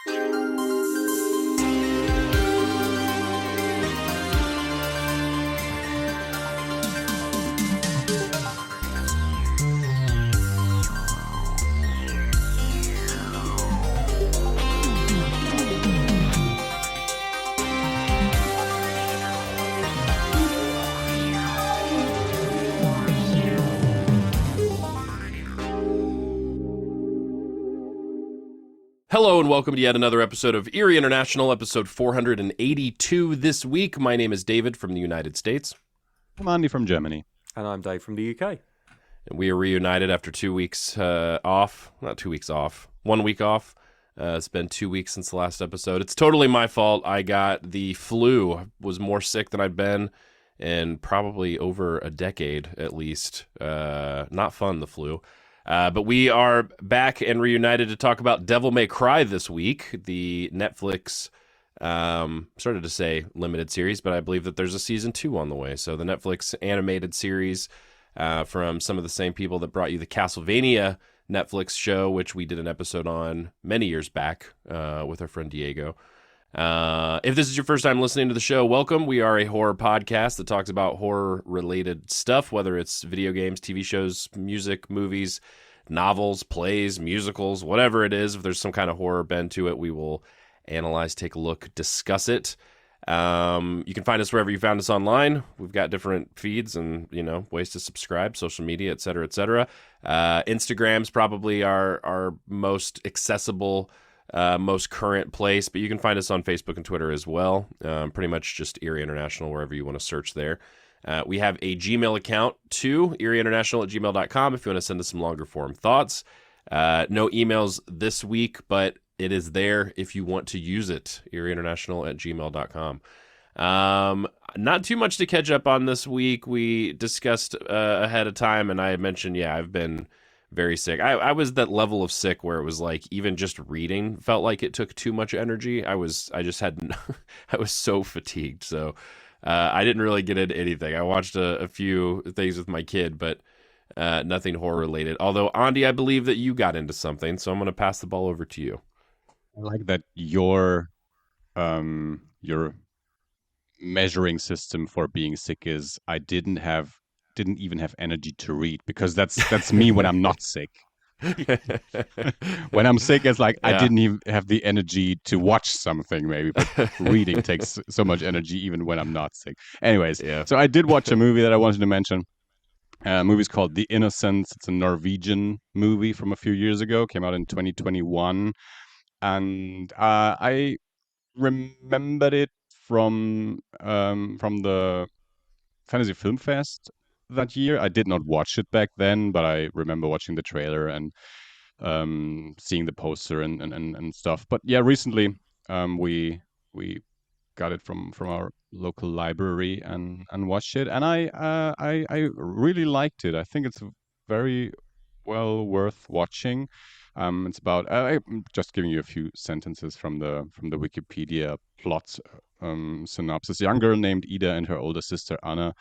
Hello and welcome to yet another episode of Eerie International, episode 482 this week. My name is David from the United States. I'm Andi from Germany. And I'm Dave from the UK. And we are reunited after 2 weeks off. Not 2 weeks off. 1 week off. It's been 2 weeks since the last episode. It's totally my fault. I got the flu. I was more sick than I'd been in probably over a decade at least. Not fun, the flu. But we are back and reunited to talk about Devil May Cry this week, the Netflix, started to say limited series, but I believe that there's a season 2 on the way. So the Netflix animated series from some of the same people that brought you the Castlevania Netflix show, which we did an episode on many years back with our friend Diego. If this is your first time listening to the show, welcome. We are a horror podcast that talks about horror-related stuff, whether it's video games, TV shows, music, movies, novels, plays, musicals, whatever it is. If there's some kind of horror bend to it, we will analyze, take a look, discuss it. You can find us wherever you found us online. We've got different feeds and, ways to subscribe, social media, et cetera, et cetera. Instagram's probably our most accessible most current place, but you can find us on Facebook and Twitter as well. Pretty much just Eerie International, wherever you want to search there. We have a Gmail account too, eerieinternational@gmail.com, if you want to send us some longer form thoughts. No emails this week, but it is there if you want to use it, eerieinternational@gmail.com. Not too much to catch up on this week. We discussed ahead of time, and I had mentioned, I've been very sick. I was that level of sick where it was like even just reading felt like it took too much energy. I was so fatigued. So I didn't really get into anything. I watched a few things with my kid, but nothing horror related. Although, Andi, I believe that you got into something, so I'm going to pass the ball over to you. I like that your measuring system for being sick is I didn't even have energy to read, because that's me when I'm not sick. When I'm sick, it's like I didn't even have the energy to watch something, maybe, but reading takes so much energy even when I'm not sick. Anyways, so I did watch a movie that I wanted to mention. The movie's called The Innocents. It's a Norwegian movie from a few years ago, came out in 2021. And I remembered it from the Fantasy Film Fest that year. I did not watch it back then, but I remember watching the trailer and seeing the poster and stuff. But recently we got it from our local library and watched it, and I really liked it. I think it's very well worth watching. It's about I'm just giving you a few sentences from the Wikipedia plot synopsis. A young girl named Ida and her older sister Anna,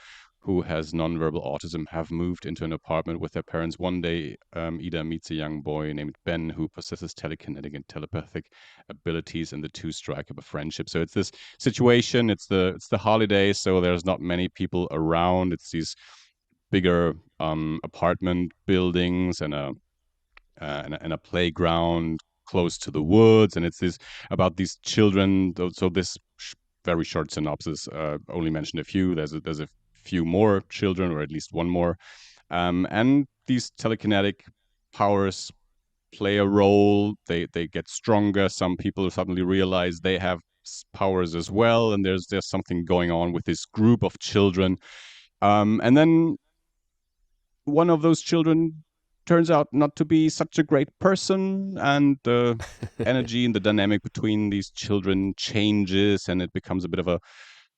who has nonverbal autism, have moved into an apartment with their parents. One day, Ida meets a young boy named Ben who possesses telekinetic and telepathic abilities, and the two strike up a friendship. So it's this situation. It's the holidays, so there's not many people around. It's these bigger apartment buildings and a playground close to the woods, and it's about these children. So this very short synopsis only mentioned a few. There's a few more children, or at least one more, and these telekinetic powers play a role. They get stronger. Some people suddenly realize they have powers as well, and there's something going on with this group of children, and then one of those children turns out not to be such a great person, and the energy and the dynamic between these children changes, and it becomes a bit of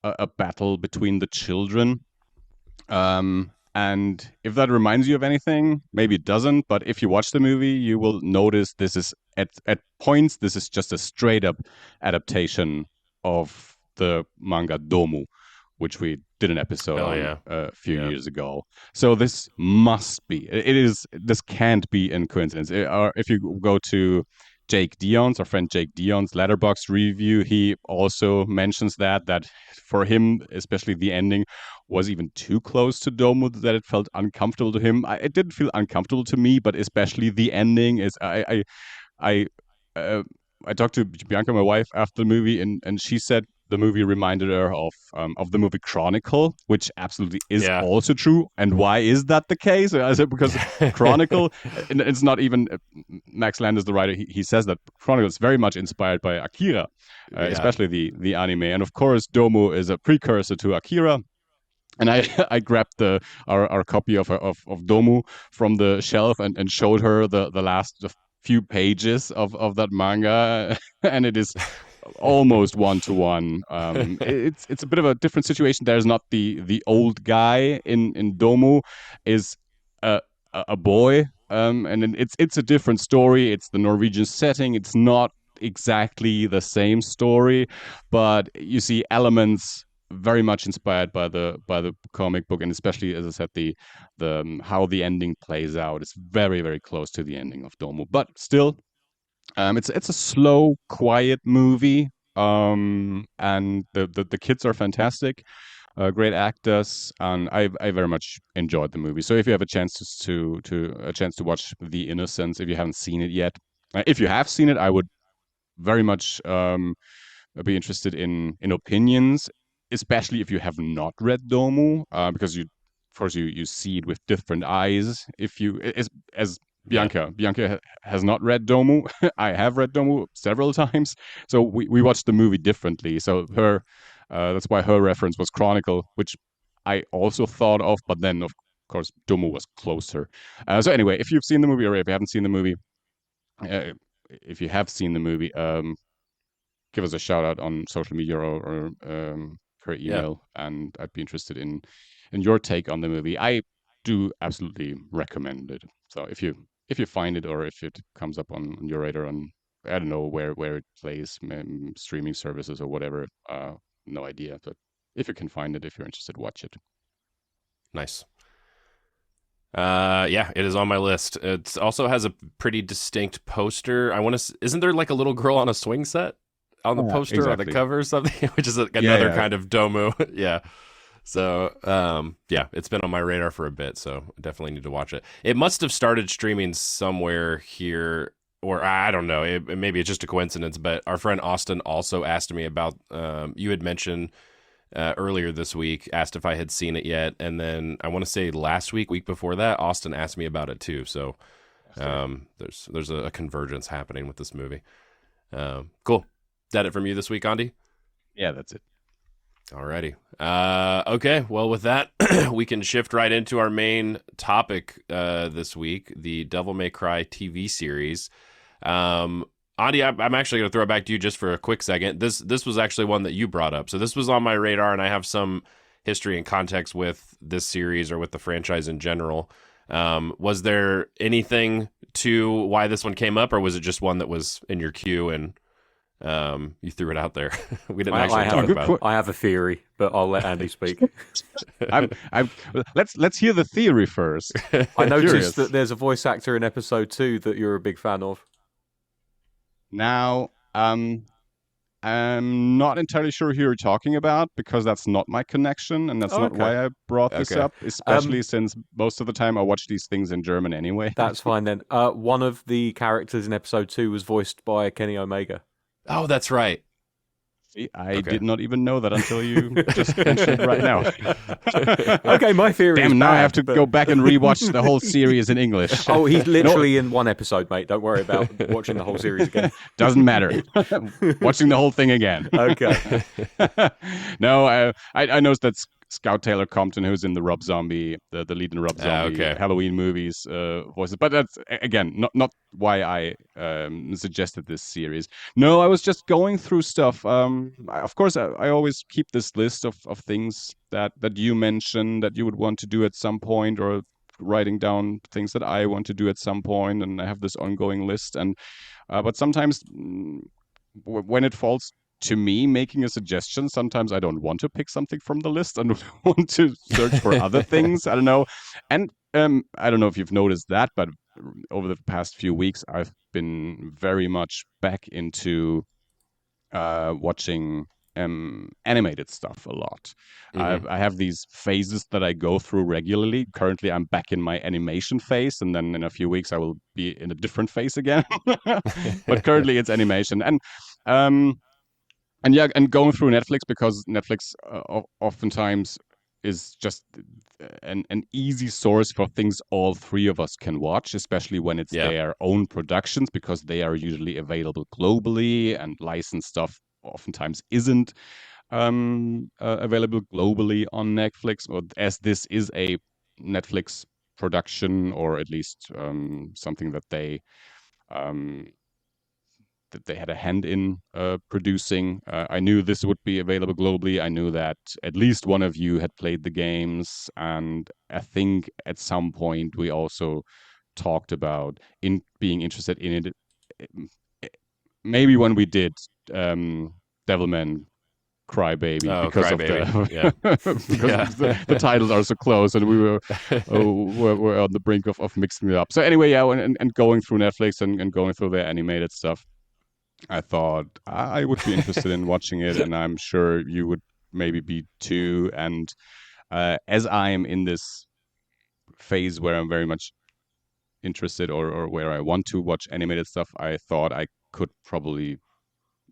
a battle between the children. And if that reminds you of anything, maybe it doesn't, but if you watch the movie, you will notice this is at points, this is just a straight up adaptation of the manga Domu, which we did an episode on a few years ago. So this must be, this can't be a coincidence. If you go to Jake Dion's, our friend Jake Dion's Letterboxd review. He also mentions that for him, especially the ending, was even too close to Domo, that it felt uncomfortable to him. It didn't feel uncomfortable to me, but especially the ending is I I talked to Bianca, my wife, after the movie, and she said the movie reminded her of the movie Chronicle, which absolutely is Yeah. also true. And why is that the case? I said because Chronicle, and it's not even Max Landis, the writer. He says that Chronicle is very much inspired by Akira, especially the anime, and of course, Domo is a precursor to Akira. And I grabbed our copy of Domu from the shelf and showed her the last few pages of that manga, and it is almost one to one. It's a bit of a different situation. There's not the old guy in Domu is a a boy, and then it's a different story. It's the Norwegian setting. It's not exactly the same story, but you see elements very much inspired by the comic book, and especially, as I said, the how the ending plays out is very, very close to the ending of Domo. But still, it's a slow, quiet movie, and the kids are fantastic, great actors, and I very much enjoyed the movie. So if you have a chance to watch The Innocents, if you haven't seen it yet, if you have seen it, I would very much be interested in opinions, especially if you have not read Domu, because of course, you see it with different eyes. If you, as Yeah. Bianca has not read Domu, I have read Domu several times, so we watched the movie differently. So that's why her reference was Chronicle, which I also thought of, but then of course Domu was closer. So anyway, if you've seen the movie or if you haven't seen the movie, uh, if you have seen the movie, give us a shout out on social media or per Yeah. email, and I'd be interested in your take on the movie. I do absolutely recommend it. So if you find it or if it comes up on your radar on, I don't know where it plays, streaming services or whatever, no idea. But if you can find it, if you're interested, watch it. Nice. Yeah, it is on my list. It also has a pretty distinct poster. Isn't there like a little girl on a swing set on the Yeah, poster or the exactly. cover or something, which is another Yeah. kind of Domu. Yeah. So, yeah, it's been on my radar for a bit, so definitely need to watch it. It must have started streaming somewhere here, or I don't know. Maybe it's just a coincidence, but our friend Austin also asked me about, you had mentioned earlier this week, asked if I had seen it yet. And then I want to say last week before that, Austin asked me about it too. So, there's a convergence happening with this movie. Cool. Is that it from you this week, Andi? Yeah, that's it. Alrighty. Okay. Well, with that, we can shift right into our main topic this week: the Devil May Cry TV series. Andi, I'm actually going to throw it back to you just for a quick second. This was actually one that you brought up, so this was on my radar, and I have some history and context with this series or with the franchise in general. Was there anything to why this one came up, or was it just one that was in your queue and you threw it out there? We didn't actually talk about it. I have a theory, but I'll let Andy speak. Let's hear the theory first. I noticed that there's a voice actor in episode 2 that you're a big fan of. Now, I'm not entirely sure who you're talking about because that's not my connection, and that's not why I brought this up, especially since most of the time I watch these things in German anyway. That's fine then. One of the characters in episode 2 was voiced by Kenny Omega. Oh, that's right. See, I did not even know that until you just mentioned it right now. Okay, my theory is now bad, I have to go back and rewatch the whole series in English. Oh, he's literally in one episode, mate. Don't worry about watching the whole series again. Doesn't matter. Watching the whole thing again. Okay. No, I noticed that Scout Taylor-Compton, who's in the Rob Zombie, the lead in Rob Zombie Halloween movies, voices. But that's, again, not why I suggested this series. No, I was just going through stuff. Of course, I always keep this list of things that you mentioned that you would want to do at some point, or writing down things that I want to do at some point, and I have this ongoing list. And but sometimes when it falls to me making a suggestion, sometimes I don't want to pick something from the list and want to search for other things. I don't know. And I don't know if you've noticed that, but over the past few weeks, I've been very much back into watching animated stuff a lot. I have these phases that I go through regularly. Currently, I'm back in my animation phase, and then in a few weeks, I will be in a different phase again. But currently, it's animation, um, and yeah, and going through Netflix, because Netflix oftentimes is just an easy source for things all three of us can watch, especially when it's Yeah. their own productions, because they are usually available globally, and licensed stuff oftentimes isn't available globally on Netflix, or as this is a Netflix production, or at least something um, that they had a hand in producing. I knew this would be available globally. I knew that at least one of you had played the games, and I think at some point we also talked about in being interested in it. Maybe when we did Devilman Crybaby, Oh, because of Crybaby. Yeah. because the titles are so close, and we were on the brink of mixing it up. So anyway, yeah, and going through Netflix and going through their animated stuff, I thought I would be interested in watching it, and I'm sure you would maybe be too. And as I am in this phase where I'm very much interested, or where I want to watch animated stuff, I thought I could probably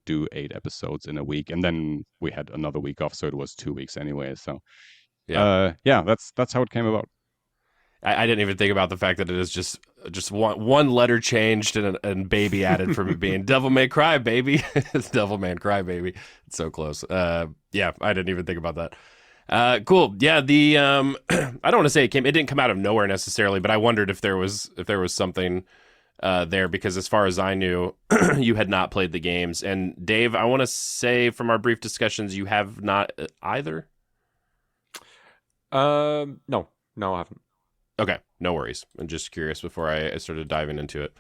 do 8 episodes in a week, and then we had another week off, so it was 2 weeks anyway. So yeah, that's how it came about. I didn't even think about the fact that it is just one letter changed and baby added from it being Devil May Cry Baby. It's Devil May Cry Baby. It's so close. Yeah, I didn't even think about that. Cool. Yeah, the I don't want to say it didn't come out of nowhere necessarily, but I wondered if there was something there, because as far as I knew, you had not played the games. And Dave, I want to say from our brief discussions, you have not either. No, I haven't. Okay, no worries. I'm just curious before I started diving into it.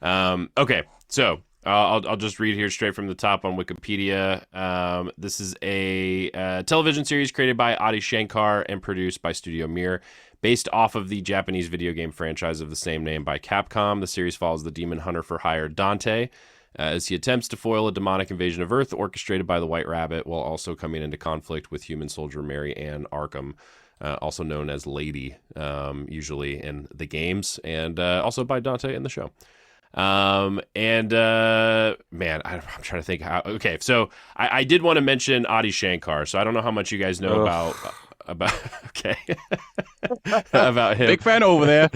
Okay, so I'll just read here straight from the top on Wikipedia. This is a television series created by Adi Shankar and produced by Studio Mir, based off of the Japanese video game franchise of the same name by Capcom. The series follows the demon hunter for hire Dante as he attempts to foil a demonic invasion of Earth orchestrated by the White Rabbit, while also coming into conflict with human soldier Mary Ann Arkham, also known as Lady, usually in the games, and also by Dante in the show. Man, I'm trying to think how. Okay, so I did want to mention Adi Shankar, so I don't know how much you guys know about okay about him. Big fan over there.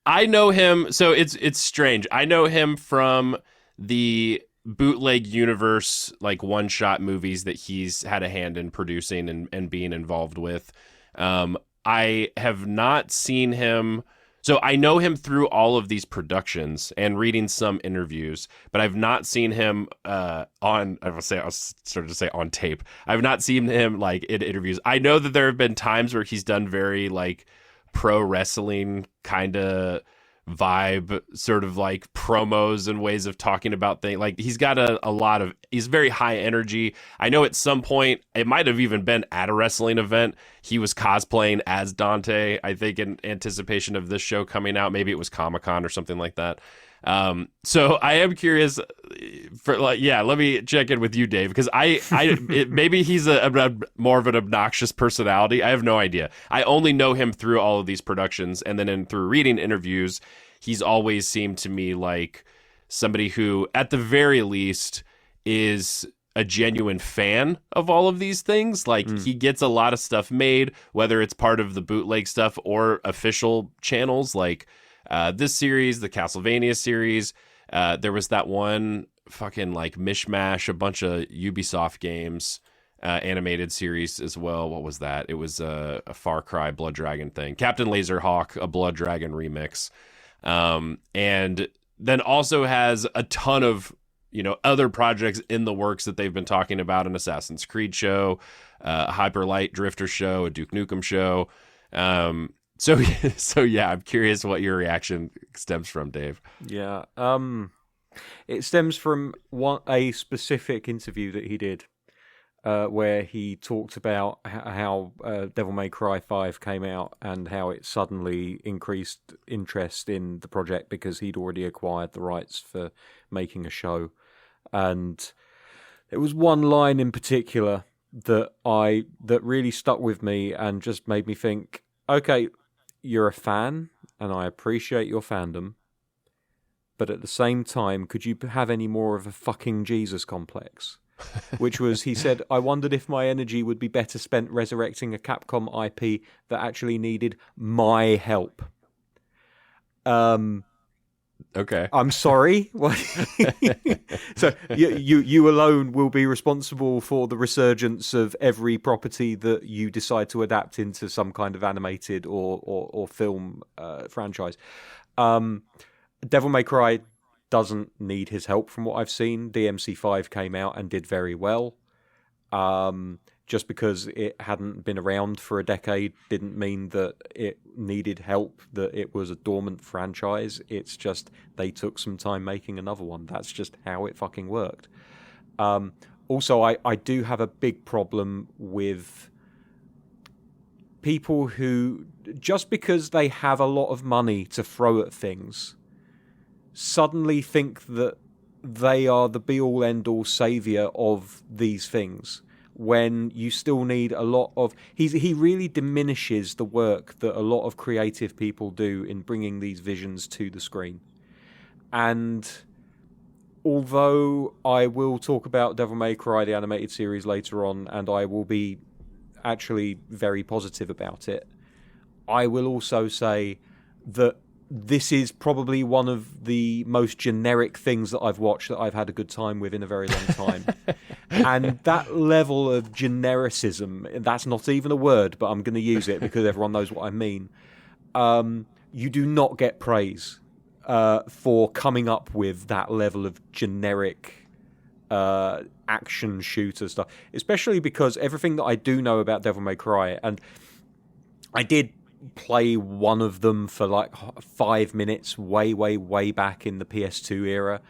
I know him, so it's strange. I know him from the bootleg universe, like one-shot movies that he's had a hand in producing and being involved with. I have not seen him. So I know him through all of these productions and reading some interviews, but I've not seen him I was sort of say on tape. I've not seen him like in interviews. I know that there have been times where he's done very like pro wrestling kind of vibe, sort of like promos and ways of talking about things. Like he's got a lot of, he's very high energy. I know at some point, it might have even been at a wrestling event, he was cosplaying as Dante, I think in anticipation of this show coming out. Maybe it was Comic-Con or something like that. So I am curious for let me check in with you, Dave, because maybe he's a more of an obnoxious personality. I have no idea. I only know him through all of these productions, and then through reading interviews, he's always seemed to me like somebody who, at the very least, is a genuine fan of all of these things. Like he gets a lot of stuff made, whether it's part of the bootleg stuff or official channels, like this series, the Castlevania series. There was that one fucking like mishmash, a bunch of Ubisoft games, animated series as well. What was that? It was a Far Cry Blood Dragon thing. Captain Laserhawk, a Blood Dragon remix. And then also has a ton of, other projects in the works that they've been talking about: an Assassin's Creed show, a Hyper Light Drifter show, a Duke Nukem show. So yeah, I'm curious what your reaction stems from, Dave. Yeah, it stems from a specific interview that he did. where he talked about how Devil May Cry 5 came out and how it suddenly increased interest in the project because he'd already acquired the rights for making a show. And there was one line in particular that really stuck with me and just made me think, okay, you're a fan and I appreciate your fandom, but at the same time, could you have any more of a fucking Jesus complex? Which was, he said, I wondered if my energy would be better spent resurrecting a Capcom IP that actually needed my help. Okay. I'm sorry. So you alone will be responsible for the resurgence of every property that you decide to adapt into some kind of animated or film franchise. Devil May Cry doesn't need his help from what I've seen. DMC5 came out and did very well. Just because it hadn't been around for a decade didn't mean that it needed help, that it was a dormant franchise. It's just they took some time making another one. That's just how it fucking worked. Also, I do have a big problem with people who, just because they have a lot of money to throw at things, suddenly think that they are the be-all, end-all saviour of these things, when you still need a lot of... He really diminishes the work that a lot of creative people do in bringing these visions to the screen. And although I will talk about Devil May Cry, the animated series, later on, and I will be actually very positive about it, I will also say that this is probably one of the most generic things that I've watched that I've had a good time with in a very long time. And that level of genericism, that's not even a word, but I'm going to use it because everyone knows what I mean. You do not get praise for coming up with that level of generic action shooter stuff, especially because everything that I do know about Devil May Cry, and I did play one of them for like 5 minutes way back in the PS2 era,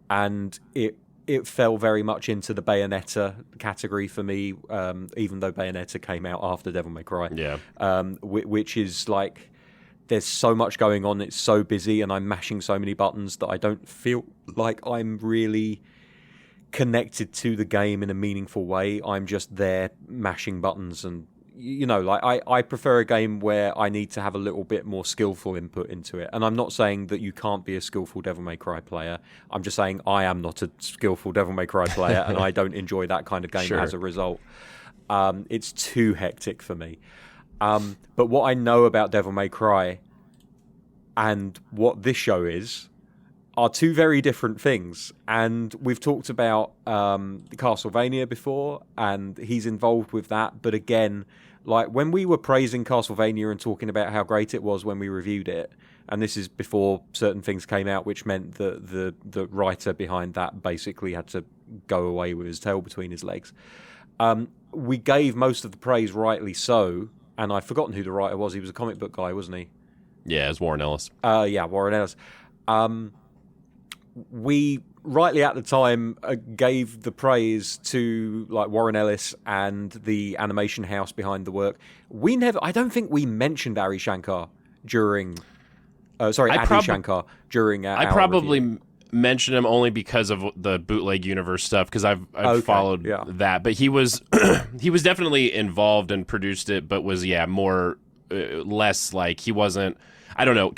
and it fell very much into the Bayonetta category for me, even though Bayonetta came out after Devil May Cry. Yeah. Which is like, there's so much going on, it's so busy, and I'm mashing so many buttons that I don't feel like I'm really connected to the game in a meaningful way. I'm just there mashing buttons, and you know, like I prefer a game where I need to have a little bit more skillful input into it. And I'm not saying that you can't be a skillful Devil May Cry player. I'm just saying I am not a skillful Devil May Cry player, and I don't enjoy that kind of game as a result. It's too hectic for me. But what I know about Devil May Cry and what this show is are two very different things. And we've talked about Castlevania before, and he's involved with that. But again, like when we were praising Castlevania and talking about how great it was when we reviewed it, and this is before certain things came out, which meant that the writer behind that basically had to go away with his tail between his legs. We gave most of the praise, rightly so, and I've forgotten who the writer was. He was a comic book guy, wasn't he? Yeah, it's Warren Ellis. Yeah, Warren Ellis. We rightly at the time gave the praise to like Warren Ellis and the animation house behind the work. I don't think we mentioned Ari Shankar during. Adi Shankar during. I probably mentioned him only because of the bootleg universe stuff, because I've followed that. But he was he was definitely involved and produced it, but was more less like he wasn't. I don't know.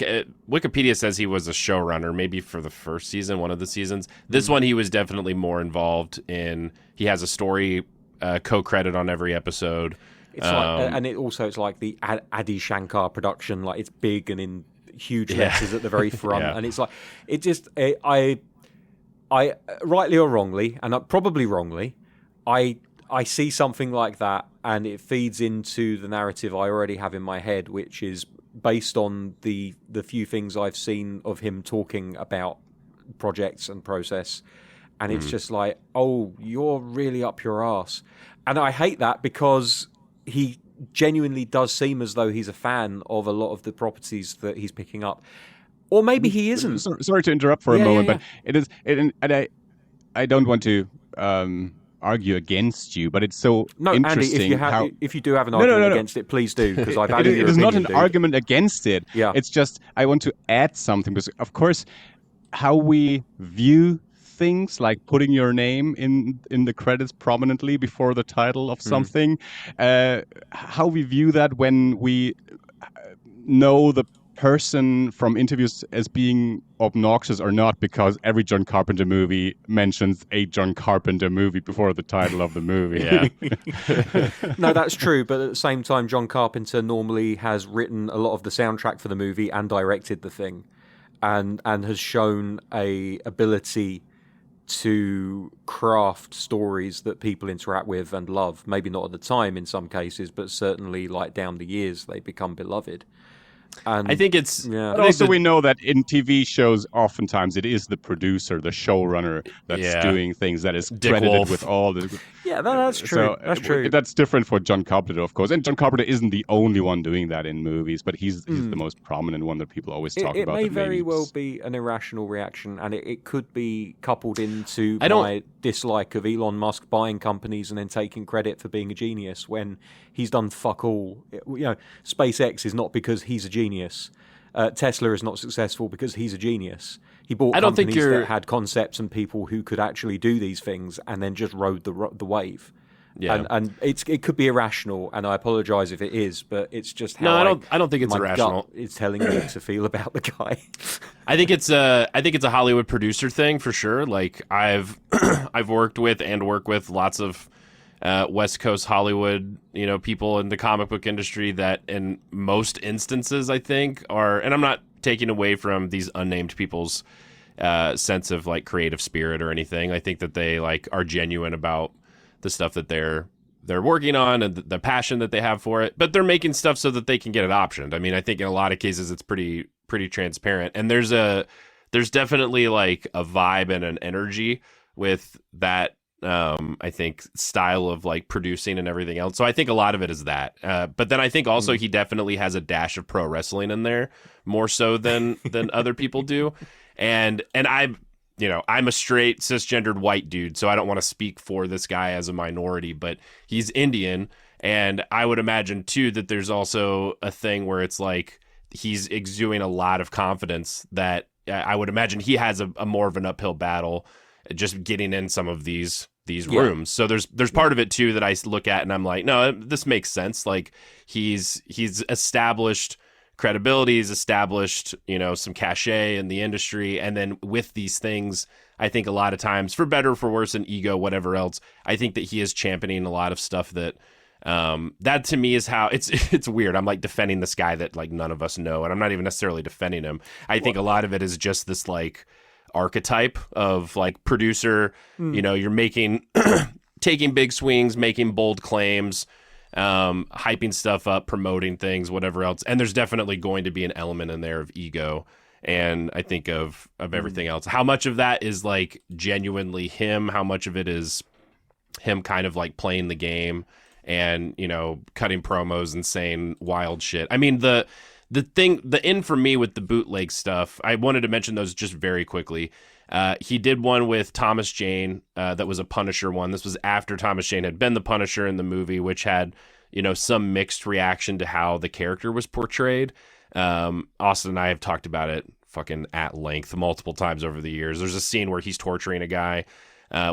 Wikipedia says he was a showrunner, maybe for the first season, one of the seasons. This one, he was definitely more involved in. He has a story co-credit on every episode. It's like, and it's like the Adi Shankar production. Like, it's big and in huge letters at the very front, and it's like I rightly or wrongly, and probably wrongly, I see something like that, and it feeds into the narrative I already have in my head, which is based on the few things I've seen of him talking about projects and process, and it's just like, oh, you're really up your arse. And I hate that, because he genuinely does seem as though he's a fan of a lot of the properties that he's picking up. Or maybe he isn't. Sorry to interrupt for a moment, but it is, and I don't want to argue against you, but it's so No, Andy, interesting if you do have an argument against it, please do, because I value your opinion. It is not an dude. argument against it. Yeah. It's just I want to add something, because of course how we view things, like putting your name in the credits prominently before the title of something, how we view that when we know the person from interviews as being obnoxious or not, because every John Carpenter movie mentions a John Carpenter movie before the title of the movie. Yeah. No, that's true, but at the same time, John Carpenter normally has written a lot of the soundtrack for the movie and directed the thing, and has shown a ability to craft stories that people interact with and love. Maybe not at the time in some cases, but certainly like down the years they become beloved. And I think it's... Yeah. But also we know that in TV shows, oftentimes it is the producer, the showrunner, that's doing things, that is credited with all the... Yeah, that's true. So, that's true. That's different for John Carpenter, of course. And John Carpenter isn't the only one doing that in movies, but he's the most prominent one that people always talk about. It may very well be an irrational reaction, and it could be coupled into my dislike of Elon Musk buying companies and then taking credit for being a genius when he's done fuck all. SpaceX is not because he's a genius. Tesla is not successful because he's a genius. He bought companies that had concepts and people who could actually do these things, and then just rode the wave. Yeah, and it could be irrational, and I apologize if it is, but it's just how I don't think it's irrational. It's telling me to feel about the guy. I think it's a Hollywood producer thing for sure. Like I've worked with lots of West Coast Hollywood, people in the comic book industry that in most instances I think are, and I'm not taking away from these unnamed people's sense of like creative spirit or anything. I think that they like are genuine about the stuff that they're working on and the passion that they have for it, but they're making stuff so that they can get it optioned. I mean, I think in a lot of cases it's pretty transparent, and there's definitely like a vibe and an energy with that. I think style of like producing and everything else. So I think a lot of it is that. But then I think also he definitely has a dash of pro wrestling in there, more so than other people do. And I'm a straight cisgendered white dude, so I don't want to speak for this guy as a minority, but he's Indian, and I would imagine too that there's also a thing where it's like he's exuding a lot of confidence that I would imagine he has a more of an uphill battle just getting in some of these rooms. So there's part of it too that I look at and I'm like, no, this makes sense. Like he's established credibility, he's established, some cachet in the industry. And then with these things, I think a lot of times, for better or for worse, and ego, whatever else, I think that he is championing a lot of stuff that that to me is how it's weird. I'm like defending this guy that like none of us know, and I'm not even necessarily defending him. I think a lot of it is just this like archetype of like producer, you're making taking big swings, making bold claims, hyping stuff up, promoting things, whatever else. And there's definitely going to be an element in there of ego, and I think of everything else. How much of that is like genuinely him, how much of it is him kind of like playing the game and cutting promos and saying wild shit. I mean, the in for me with the bootleg stuff, I wanted to mention those just very quickly. He did one with Thomas Jane that was a Punisher one. This was after Thomas Jane had been the Punisher in the movie, which had, some mixed reaction to how the character was portrayed. Austin and I have talked about it fucking at length multiple times over the years. There's a scene where he's torturing a guy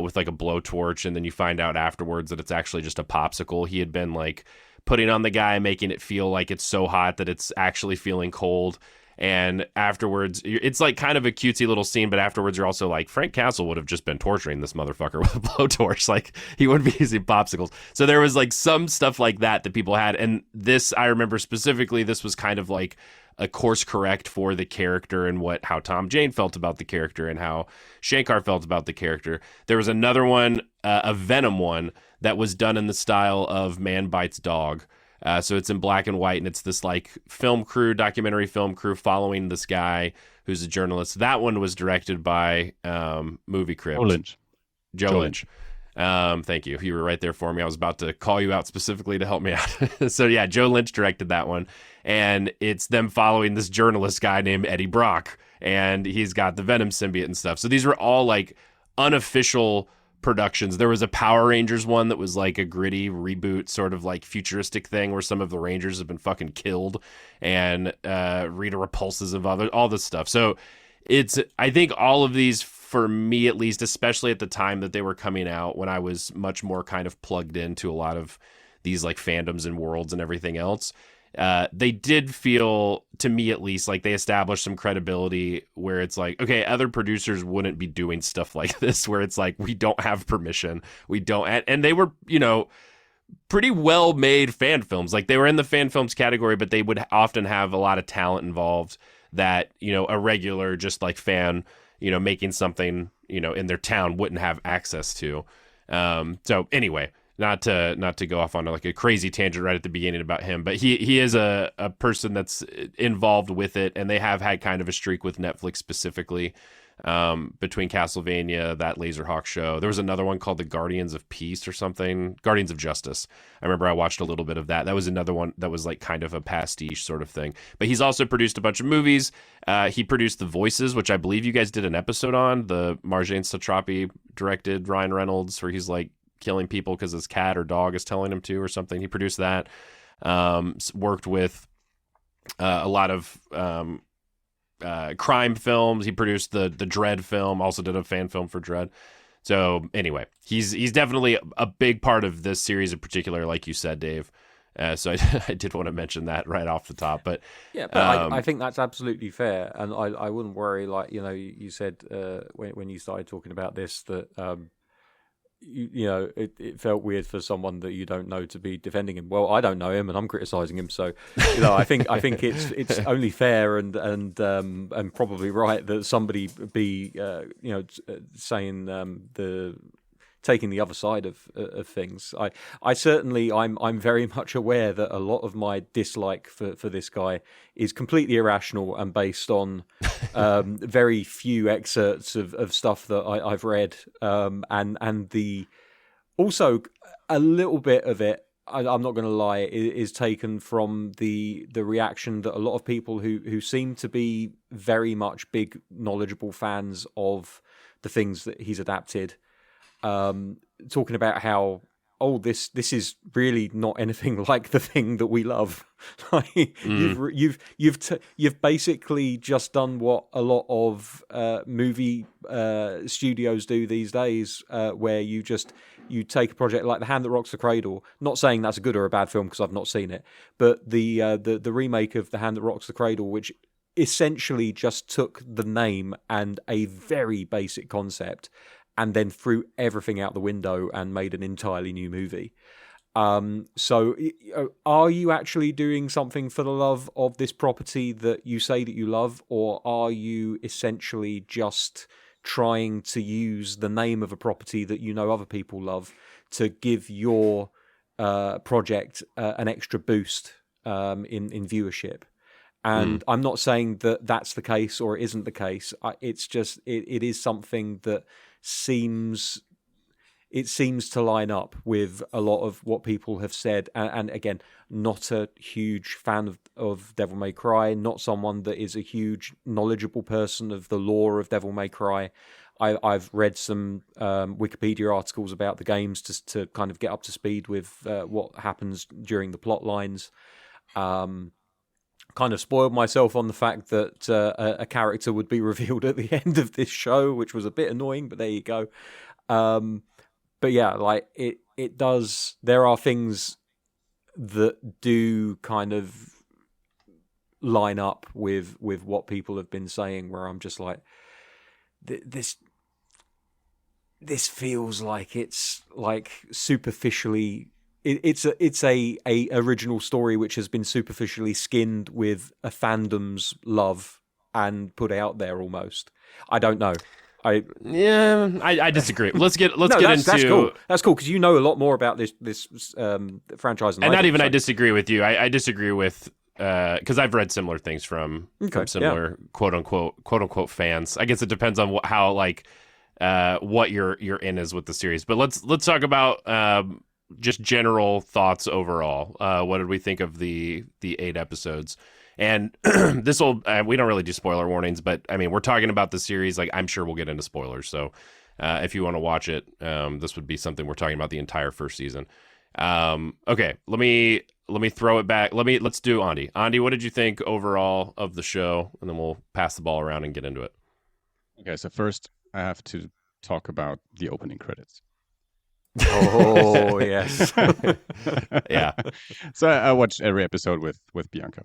with like a blowtorch, and then you find out afterwards that it's actually just a popsicle he had been like putting on the guy, making it feel like it's so hot that it's actually feeling cold. And afterwards, it's like kind of a cutesy little scene, but afterwards you're also like, Frank Castle would have just been torturing this motherfucker with a blowtorch. Like, he wouldn't be using popsicles. So there was like some stuff like that people had. And this, I remember specifically, this was kind of like a course correct for the character and how Tom Jane felt about the character and how Shankar felt about the character. There was another one, a Venom one, that was done in the style of Man Bites Dog. So it's in black and white, and it's this like documentary film crew following this guy who's a journalist. That one was directed by Movie Crypt. Joe Lynch. Thank you. You were right there for me. I was about to call you out specifically to help me out. So yeah, Joe Lynch directed that one, and it's them following this journalist guy named Eddie Brock, and he's got the Venom symbiote and stuff. So these were all like unofficial productions. There was a Power Rangers one that was like a gritty reboot, sort of like futuristic thing where some of the Rangers have been fucking killed, and Rita Repulsa's involved, all this stuff. So I think all of these, for me at least, especially at the time that they were coming out, when I was much more kind of plugged into a lot of these like fandoms and worlds and everything else, they did feel, to me at least, like they established some credibility where it's like, okay, other producers wouldn't be doing stuff like this, where it's like, we don't have permission. We don't. And they were, pretty well made fan films. Like they were in the fan films category, but they would often have a lot of talent involved that, a regular just like fan, making something, in their town wouldn't have access to. So anyway, not to go off on like a crazy tangent right at the beginning about him, but he is a person that's involved with it, and they have had kind of a streak with Netflix specifically, between Castlevania, that Laserhawk show. There was another one called the Guardians of Peace or something, Guardians of Justice. I remember I watched a little bit of that. That was another one that was like kind of a pastiche sort of thing. But he's also produced a bunch of movies. He produced The Voices, which I believe you guys did an episode on, the Marjane Satrapi directed, Ryan Reynolds, where he's like killing people because his cat or dog is telling him to or something. He produced that. Worked with a lot of crime films. He produced the Dredd film, also did a fan film for Dredd. So anyway, he's definitely a big part of this series in particular, like you said, Dave. So I did want to mention that right off the top. But yeah, but I think that's absolutely fair, and I wouldn't worry. Like you said when you started talking about this that it felt weird for someone that you don't know to be defending him. Well, I don't know him, and I'm criticizing him, so I think it's only fair and probably right that somebody be saying taking the other side of things. I certainly I'm very much aware that a lot of my dislike for this guy is completely irrational and based on very few excerpts of stuff that I've read, and the also a little bit of it, I'm not going to lie, is taken from the reaction that a lot of people who seem to be very much big knowledgeable fans of the things that he's adapted, talking about how this is really not anything like the thing that we love. Like, you've basically just done what a lot of movie studios do these days, where you take a project like The Hand That Rocks the Cradle. Not saying that's a good or a bad film because I've not seen it, but the remake of The Hand That Rocks the Cradle, which essentially just took the name and a very basic concept and then threw everything out the window and made an entirely new movie. So are you actually doing something for the love of this property that you say that you love, or are you essentially just trying to use the name of a property that other people love to give your project an extra boost in viewership? And I'm not saying that that's the case or it isn't the case. It's just it is something that seems to line up with a lot of what people have said. And again, not a huge fan of Devil May Cry, not someone that is a huge knowledgeable person of the lore of Devil May Cry. I've read some Wikipedia articles about the games to kind of get up to speed with what happens during the plot lines. Kind of spoiled myself on the fact that a character would be revealed at the end of this show, which was a bit annoying, but there you go. But yeah, like it does. There are things that do kind of line up with what people have been saying, where I'm just like, this feels like it's like superficially. It's a original story which has been superficially skinned with a fandom's love and put out there almost. I don't know. I disagree. Let's get into that's cool because you know a lot more about this franchise than and I not do, even so. I disagree with you. I disagree with because I've read similar things from similar quote unquote fans. I guess it depends on how what your in is with the series. But let's talk about just general thoughts overall. What did we think of the 8 episodes? And we don't really do spoiler warnings, but I mean, we're talking about the series. Like, I'm sure we'll get into spoilers. So if you want to watch it. This would be something we're talking about the entire first season. Okay, let me throw it back. Let's do Andi. Andi, what did you think overall of the show? And then we'll pass the ball around and get into it. Okay, so first I have to talk about the opening credits. Oh, yes. Yeah. So I watched every episode with Bianca.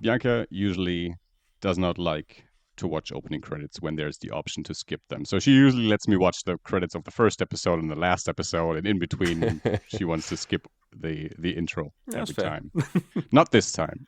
Bianca usually does not like to watch opening credits when there's the option to skip them. So she usually lets me watch the credits of the first episode and the last episode, and in between she wants to skip the intro That's every fair. time. Not this time.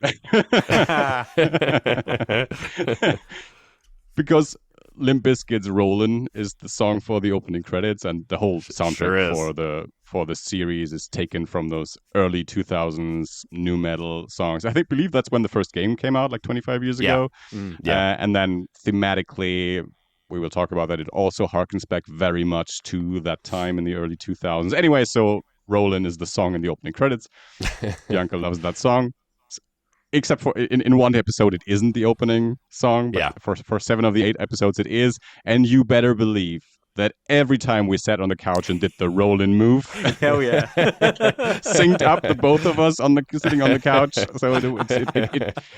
Because Limp Bizkit's Rollin' is the song for the opening credits, and the whole soundtrack for the series is taken from those early 2000s nu metal songs. Believe that's when the first game came out, like 25 years ago. And then thematically, we will talk about that. It also harkens back very much to that time in the early 2000s. Anyway, so Rollin' is the song in the opening credits. Bianca loves that song. Except for in one episode, it isn't the opening song, but for 7 of the 8 episodes, it is. And you better believe that every time we sat on the couch and did the roll-in move, hell yeah, synced up the both of us sitting on the couch. So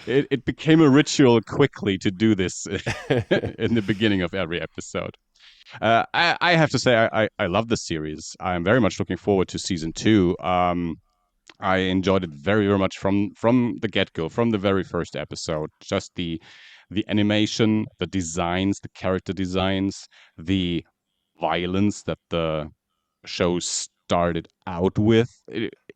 it became a ritual quickly to do this in the beginning of every episode. I have to say I love this series. I'm very much looking forward to season 2. I enjoyed it very, very much from the get-go, from the very first episode. Just the animation, the designs, the character designs, the violence that the show started out with.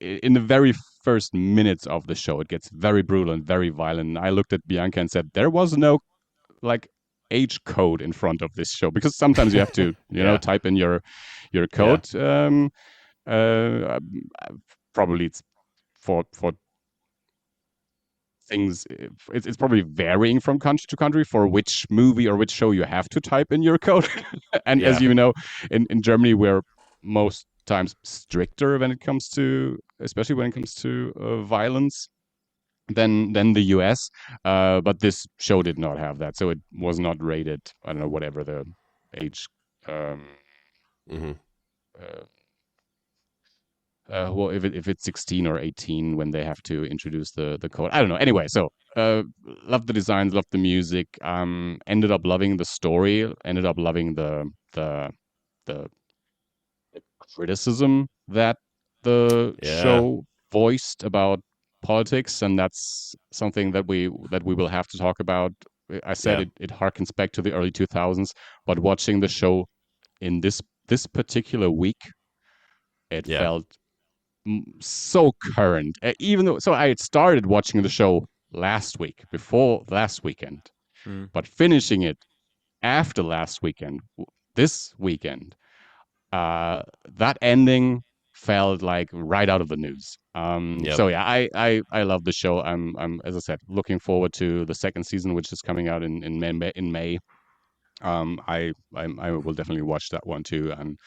In the very first minutes of the show, it gets very brutal and very violent. And I looked at Bianca and said, there was no age code in front of this show, because sometimes you have to type in your code. Probably it's for things, it's probably varying from country to country for which movie or which show you have to type in your code. And as you know, in Germany, we're most times stricter especially when it comes to violence than the US. But this show did not have that, so it was not rated, I don't know, whatever the age well, if it's 16 or 18 when they have to introduce the code, I don't know. Anyway, so loved the designs, loved the music. Ended up loving the story. Ended up loving the criticism that the show voiced about politics, and that's something that we will have to talk about. I said it harkens back to the early 2000s, but watching the show in this particular week, it felt so current. Even though, so I had started watching the show before last weekend, but finishing it after last weekend, this weekend, that ending felt like right out of the news. So yeah, I love the show. I'm as I said, looking forward to the second season, which is coming out in May. I will definitely watch that one too. And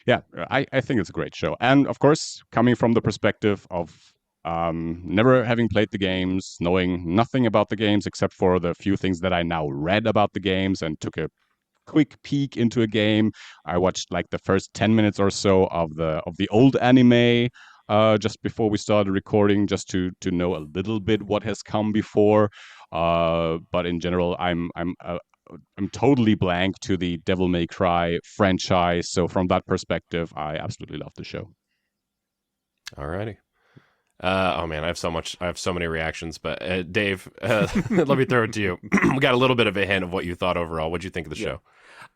yeah, I think it's a great show. And of course, coming from the perspective of never having played the games, knowing nothing about the games except for the few things that I now read about the games and took a quick peek into a game. I watched like the first 10 minutes or so of the old anime just before we started recording, just to know a little bit what has come before. But in general, I'm totally blank to the Devil May Cry franchise. So from that perspective, I absolutely love the show. Alrighty. Oh man, I have so many reactions, but Dave, let me throw it to you. We got a little bit of a hint of what you thought overall. What'd you think of the show?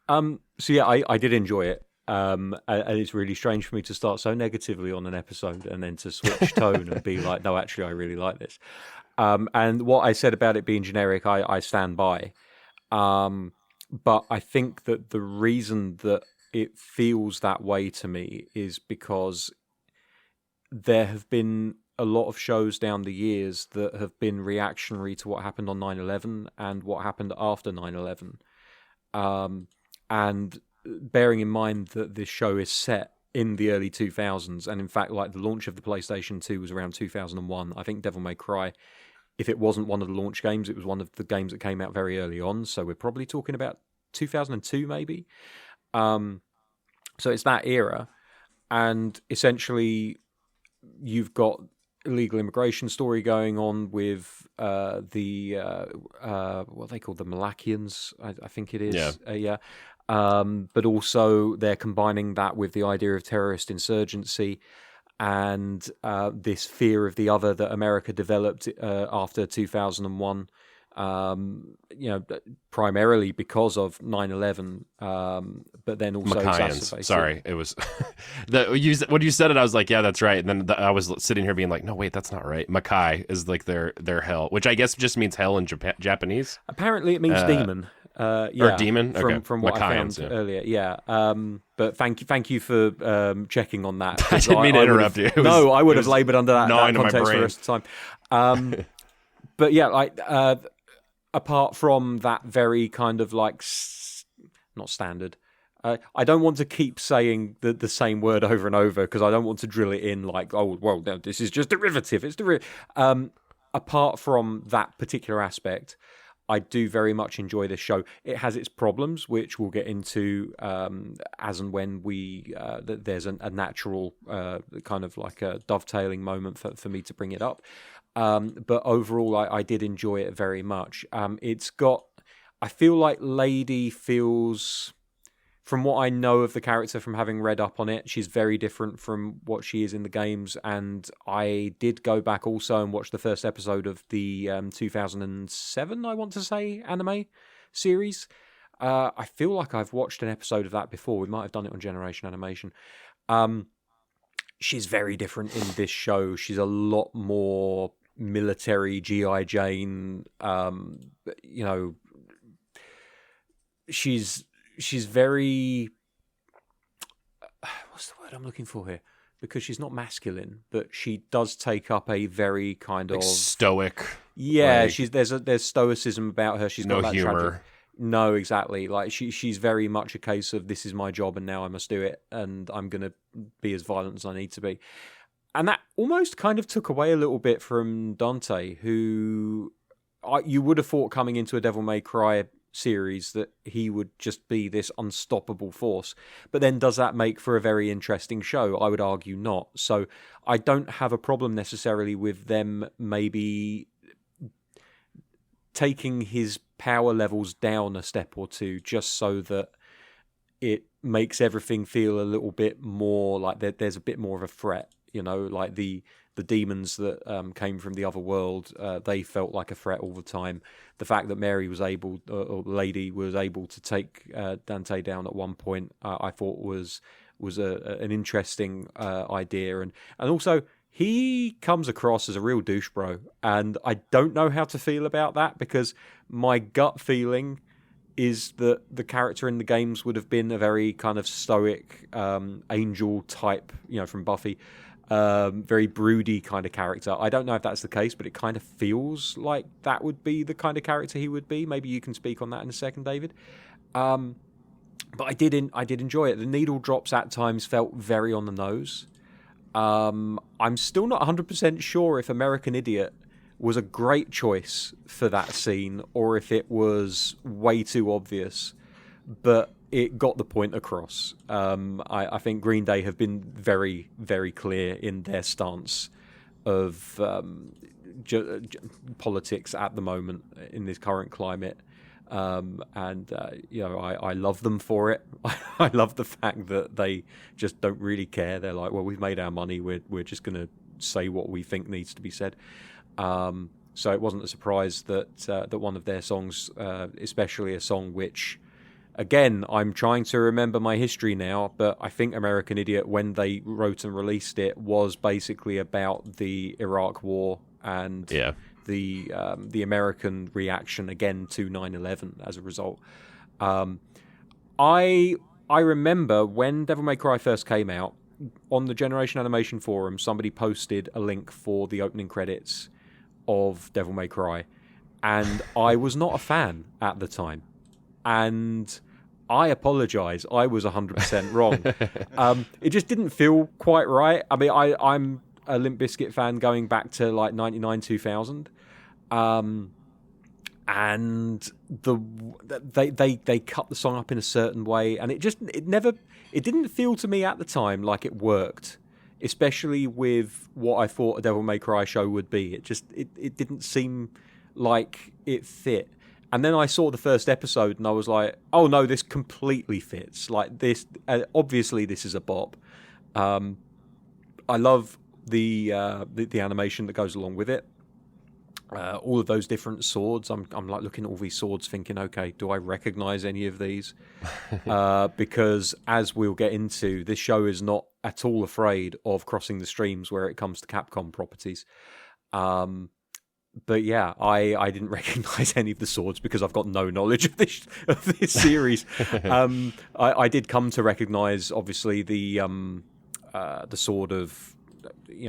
So yeah, I did enjoy it. And it's really strange for me to start so negatively on an episode and then to switch tone and be like, no, actually, I really like this. And what I said about it being generic, I stand by. But I think that the reason that it feels that way to me is because there have been a lot of shows down the years that have been reactionary to what happened on 9/11 and what happened after 9/11. And bearing in mind that this show is set in the early 2000s, and in fact, like the launch of the PlayStation 2 was around 2001. I think Devil May Cry, if it wasn't one of the launch games, it was one of the games that came out very early on. So we're probably talking about 2002, maybe. So it's that era, and essentially you've got illegal immigration story going on with what they call the Malakians, I think it is. Yeah. But also they're combining that with the idea of terrorist insurgency and this fear of the other that America developed after 2001. Primarily because of 9/11, but then also exacerbated. Sorry, it was when you said it, I was like, yeah, that's right. And then I was sitting here being like, no, wait, that's not right. Makai is like their hell, which I guess just means hell in Japanese. Apparently, it means demon. Or demon. Okay. From what Makaians, I found earlier, yeah. But thank you for checking on that. I didn't mean to interrupt you. I would have laboured under that context for the rest of the time. But yeah, like. Apart from that very kind of like, not standard. I don't want to keep saying the same word over and over because I don't want to drill it in like, oh, well, no, this is just derivative. It's derivative. Apart from that particular aspect, I do very much enjoy this show. It has its problems, which we'll get into as and when there's a natural kind of like a dovetailing moment for me to bring it up. But overall, I did enjoy it very much. I feel like Lady feels, from what I know of the character from having read up on it, she's very different from what she is in the games. And I did go back also and watch the first episode of the 2007, I want to say, anime series. I feel like I've watched an episode of that before. We might have done it on Generation Animation. She's very different in this show. She's a lot more military, G.I. Jane, she's very, what's the word I'm looking for here? Because she's not masculine, but she does take up a very kind of stoic. Yeah, there's stoicism about her. She's no got that humor. Tragic. No, exactly. Like she's very much a case of this is my job and now I must do it and I'm going to be as violent as I need to be. And that almost kind of took away a little bit from Dante, who you would have thought coming into a Devil May Cry series that he would just be this unstoppable force. But then does that make for a very interesting show? I would argue not. So I don't have a problem necessarily with them maybe taking his power levels down a step or two just so that it makes everything feel a little bit more like there's a bit more of a threat. Like the demons that came from the other world, they felt like a threat all the time. The fact that Mary was able, or the lady was able to take Dante down at one point, I thought was an interesting idea. And also, he comes across as a real douche bro. And I don't know how to feel about that because my gut feeling is that the character in the games would have been a very kind of stoic angel type, from Buffy. Very broody kind of character. I don't know if that's the case, but it kind of feels like that would be the kind of character he would be. Maybe you can speak on that in a second, David. But I did enjoy it. The needle drops at times felt very on the nose. I'm still not 100% sure if American Idiot was a great choice for that scene or if it was way too obvious. But it got the point across. I think Green Day have been very, very clear in their stance of politics at the moment in this current climate. I love them for it. I love the fact that they just don't really care. They're like, well, we've made our money. We're just going to say what we think needs to be said. So it wasn't a surprise that one of their songs, especially a song which, again, I'm trying to remember my history now, but I think American Idiot, when they wrote and released it, was basically about the Iraq War and the American reaction again to 9/11 as a result. I remember when Devil May Cry first came out, on the Generation Animation forum, somebody posted a link for the opening credits of Devil May Cry, and I was not a fan at the time. And I apologise. I was 100% wrong. It just didn't feel quite right. I mean, I'm a Limp Bizkit fan going back to like 99, 2000. and they cut the song up in a certain way, and it didn't feel to me at the time like it worked, especially with what I thought a Devil May Cry show would be. It didn't seem like it fit. And then I saw the first episode and I was like, oh no, this completely fits. Like this, obviously this is a bop. I love the animation that goes along with it. All of those different swords. I'm like looking at all these swords thinking, okay, do I recognize any of these? Because as we'll get into, this show is not at all afraid of crossing the streams where it comes to Capcom properties. But yeah, I didn't recognize any of the swords because I've got no knowledge of this series. I did come to recognize, obviously, the sword of,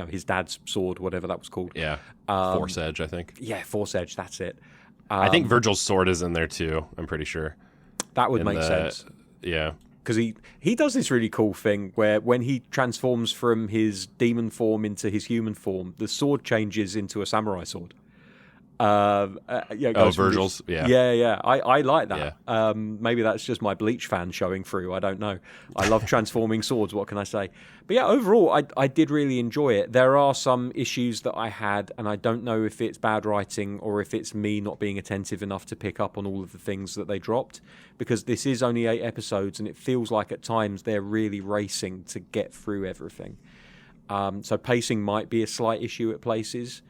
his dad's sword, whatever that was called. Yeah, Force Edge, I think. Yeah, Force Edge, that's it. I think Virgil's sword is in there too, I'm pretty sure. That would make sense. Yeah. Because he does this really cool thing where when he transforms from his demon form into his human form, the sword changes into a samurai sword. Virgil's, yeah. I like that. Yeah. Maybe that's just my Bleach fan showing through. I don't know. I love transforming swords. What can I say? But yeah, overall, I did really enjoy it. There are some issues that I had, and I don't know if it's bad writing or if it's me not being attentive enough to pick up on all of the things that they dropped. Because this is only 8 episodes, and it feels like at times they're really racing to get through everything. So pacing might be a slight issue at places,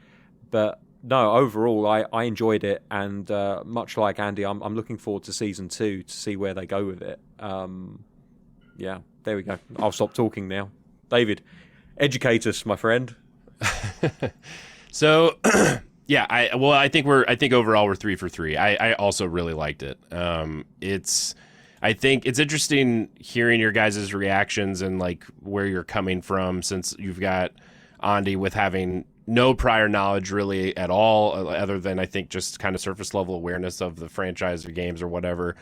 but no, overall, I enjoyed it, and much like Andy, I'm looking forward to season 2 to see where they go with it. Yeah, there we go. I'll stop talking now. David, educate us, my friend. So, yeah, I think overall we're 3 for 3. I also really liked it. I think it's interesting hearing your guys' reactions and like where you're coming from, since you've got Andi with having no prior knowledge really at all, other than I think just kind of surface level awareness of the franchise or games or whatever.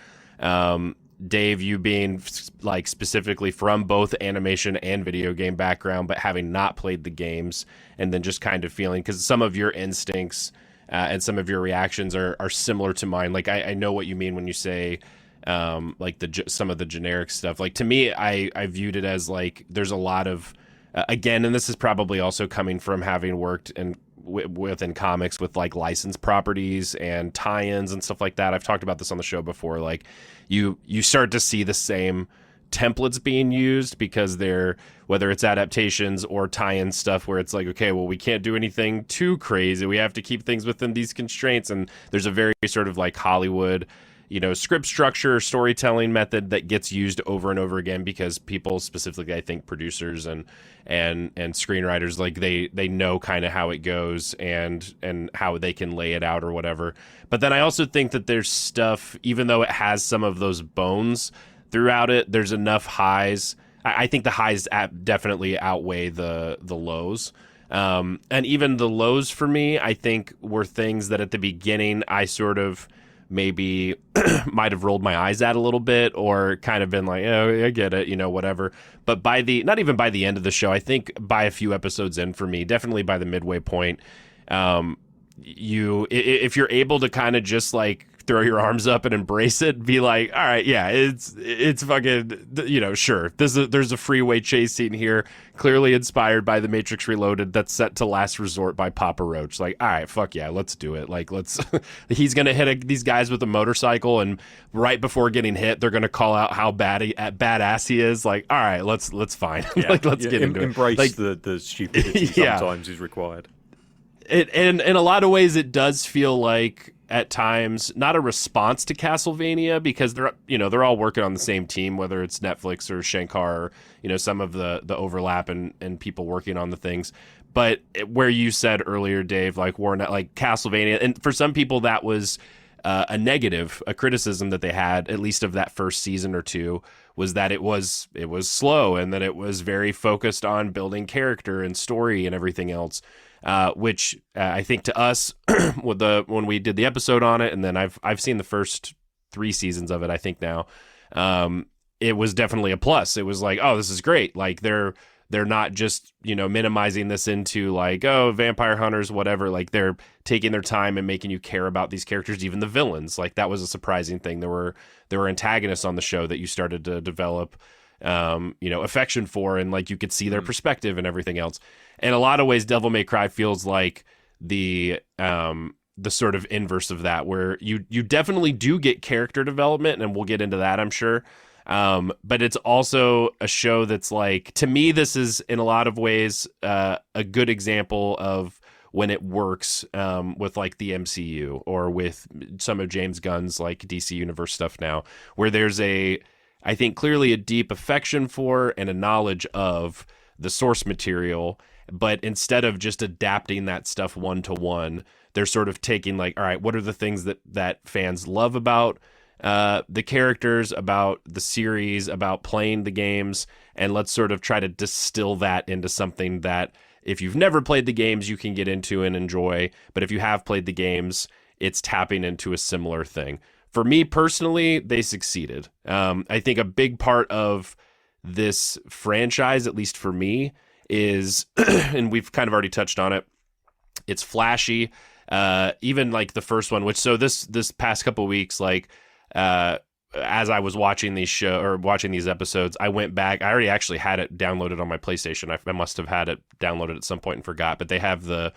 Dave, you being like specifically from both animation and video game background, but having not played the games, and then just kind of feeling, because some of your instincts and some of your reactions are similar to mine. Like I know what you mean when you say like some of the generic stuff. Like to me, I viewed it as like there's a lot of again, and this is probably also coming from having worked within comics with like licensed properties and tie-ins and stuff like that. I've talked about this on the show before. Like you start to see the same templates being used because they're, whether it's adaptations or tie-in stuff where it's like, okay, well, we can't do anything too crazy. We have to keep things within these constraints. And there's a very sort of like Hollywood, script structure, storytelling method that gets used over and over again because people, specifically, I think producers and screenwriters, like they know kind of how it goes and how they can lay it out or whatever. But then I also think that there's stuff, even though it has some of those bones throughout it, there's enough highs. I think the highs definitely outweigh the lows. And even the lows for me, I think were things that at the beginning I sort of maybe might have rolled my eyes at a little bit or kind of been like, oh, I get it, whatever. But not even by the end of the show, I think by a few episodes in for me, definitely by the midway point, if you're able to kind of just like throw your arms up and embrace it, be like, all right, yeah, it's fucking, sure. There's a freeway chase scene here, clearly inspired by The Matrix Reloaded, that's set to Last Resort by Papa Roach. Like, all right, fuck yeah, let's do it. Like, he's gonna hit these guys with a motorcycle, and right before getting hit, they're gonna call out how badass he is. Like, all right, let's fine. Yeah. Like, let's get into embrace it. Like, the stupidity sometimes is required. And in a lot of ways, it does feel like at times not a response to Castlevania, because they're all working on the same team, whether it's Netflix or Shankar, or some of the overlap and people working on the things. But where you said earlier, Dave, like Warren, like Castlevania, and for some people that was a negative, a criticism that they had, at least of that first season or two, was that it was slow and that it was very focused on building character and story and everything else. Which I think to us, when we did the episode on it, and then I've seen the first 3 seasons of it, I think now, it was definitely a plus. It was like, oh, this is great. Like they're they're not just, minimizing this into like, oh, vampire hunters, whatever. Like they're taking their time and making you care about these characters, even the villains. Like that was a surprising thing. There were antagonists on the show that you started to develop, affection for, and like you could see their perspective and everything else. In a lot of ways, Devil May Cry feels like the sort of inverse of that, where you definitely do get character development, and we'll get into that, I'm sure. But it's also a show that's like, to me, this is in a lot of ways a good example of when it works with like the MCU or with some of James Gunn's like DC Universe stuff now, where there's I think clearly a deep affection for and a knowledge of the source material, but instead of just adapting that stuff one to one, they're sort of taking like, all right, what are the things that fans love about the characters, about the series, about playing the games, and let's sort of try to distill that into something that if you've never played the games, you can get into and enjoy, but if you have played the games, it's tapping into a similar thing. For me personally, they succeeded. I think a big part of this franchise, at least for me, is, and we've kind of already touched on it, it's flashy. Even like the first one, which so this past couple of weeks, like as I was watching these episodes, I went back. I already actually had it downloaded on my PlayStation. I must have had it downloaded at some point and forgot. But they have the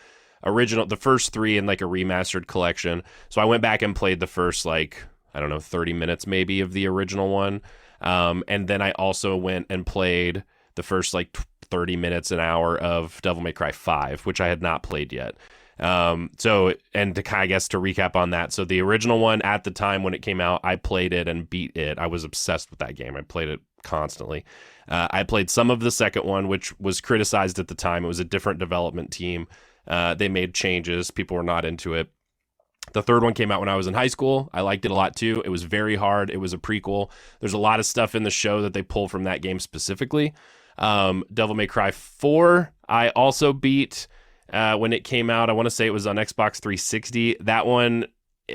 first three in like a remastered collection. So I went back and played the first 30 minutes maybe of the original one. And then I also went and played the first 30 minutes, an hour of Devil May Cry 5, which I had not played yet. To recap on that, so the original one at the time when it came out, I played it and beat it. I was obsessed with that game. I played it constantly. I played some of the second one, which was criticized at the time. It was a different development team. They made changes. People were not into it. The third one came out when I was in high school. I liked it a lot too. It was very hard. It was a prequel. There's a lot of stuff in the show that they pull from that game specifically. Devil May Cry 4, I also beat when it came out. I want to say it was on Xbox 360. That one,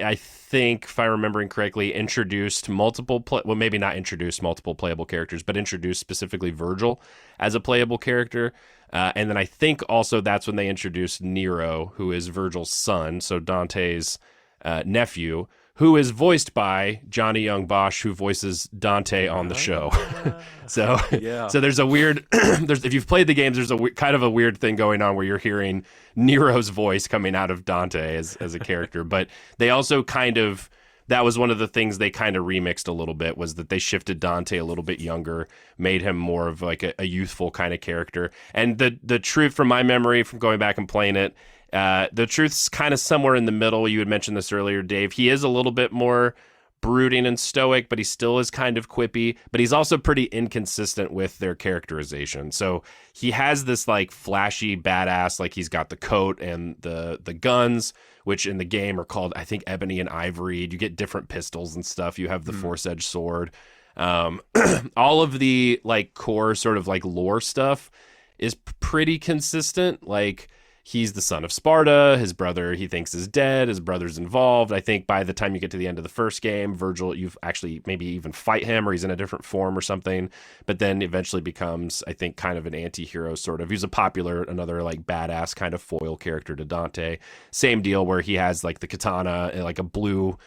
I think, if I'm remembering correctly, introduced maybe not introduced multiple playable characters, but introduced specifically Virgil as a playable character. And then I think also that's when they introduced Nero, who is Virgil's son, so Dante's nephew, who is voiced by Johnny Young Bosch, who voices Dante on the show. So there's a weird, if you've played the games, there's kind of a weird thing going on where you're hearing Nero's voice coming out of Dante as a character. But they also that was one of the things they kind of remixed a little bit, was that they shifted Dante a little bit younger, made him more of like a youthful kind of character. And the truth, from my memory, from going back and playing it, the truth's kind of somewhere in the middle. You had mentioned this earlier, Dave. He is a little bit more brooding and stoic, but he still is kind of quippy, but he's also pretty inconsistent with their characterization. So he has this like flashy badass, like he's got the coat and the guns, which in the game are called, I think, ebony and ivory. You get different pistols and stuff. You have the force-edged sword. All of the like core sort of like lore stuff is pretty consistent. Like, he's the son of Sparta. His brother, he thinks, is dead. His brother's involved. I think by the time you get to the end of the first game, Virgil, you've actually maybe even fight him, or he's in a different form or something. But then eventually becomes, I think, kind of an anti-hero sort of. He's another like badass kind of foil character to Dante. Same deal where he has like the katana and like a blue,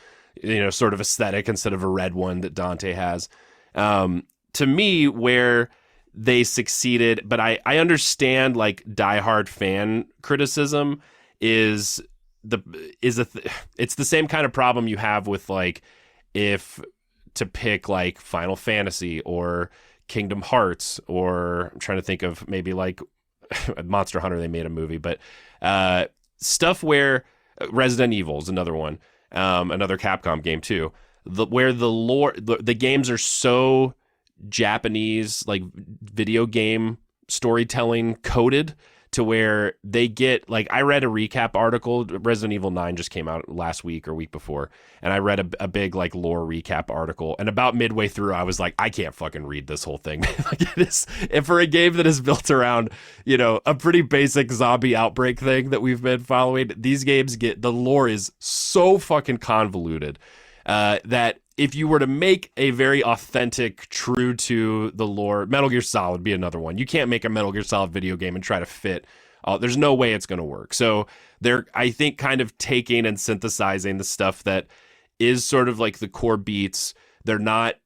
sort of aesthetic instead of a red one that Dante has. To me, where they succeeded, but I understand like diehard fan criticism it's the same kind of problem you have with like, if to pick like Final Fantasy or Kingdom Hearts, or I'm trying to think of maybe like Monster Hunter, they made a movie, but stuff where Resident Evil is another one, another Capcom game too, where the lore, the games are so Japanese, like video game storytelling coded, to where they get like, I read a recap article. Resident Evil 9 just came out last week or week before, and I read a big like lore recap article, and about midway through I was like, I can't fucking read this whole thing. Like, it is, and for a game that is built around a pretty basic zombie outbreak thing that we've been following, these games the lore is so fucking convoluted that if you were to make a very authentic, true to the lore, Metal Gear Solid would be another one. You can't make a Metal Gear Solid video game and try to fit. There's no way it's going to work. So they're, I think, kind of taking and synthesizing the stuff that is sort of like the core beats. They're not,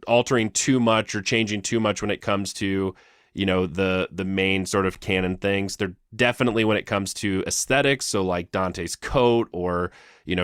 altering too much or changing too much when it comes to, the main sort of canon things. They're definitely, when it comes to aesthetics, so like Dante's coat or,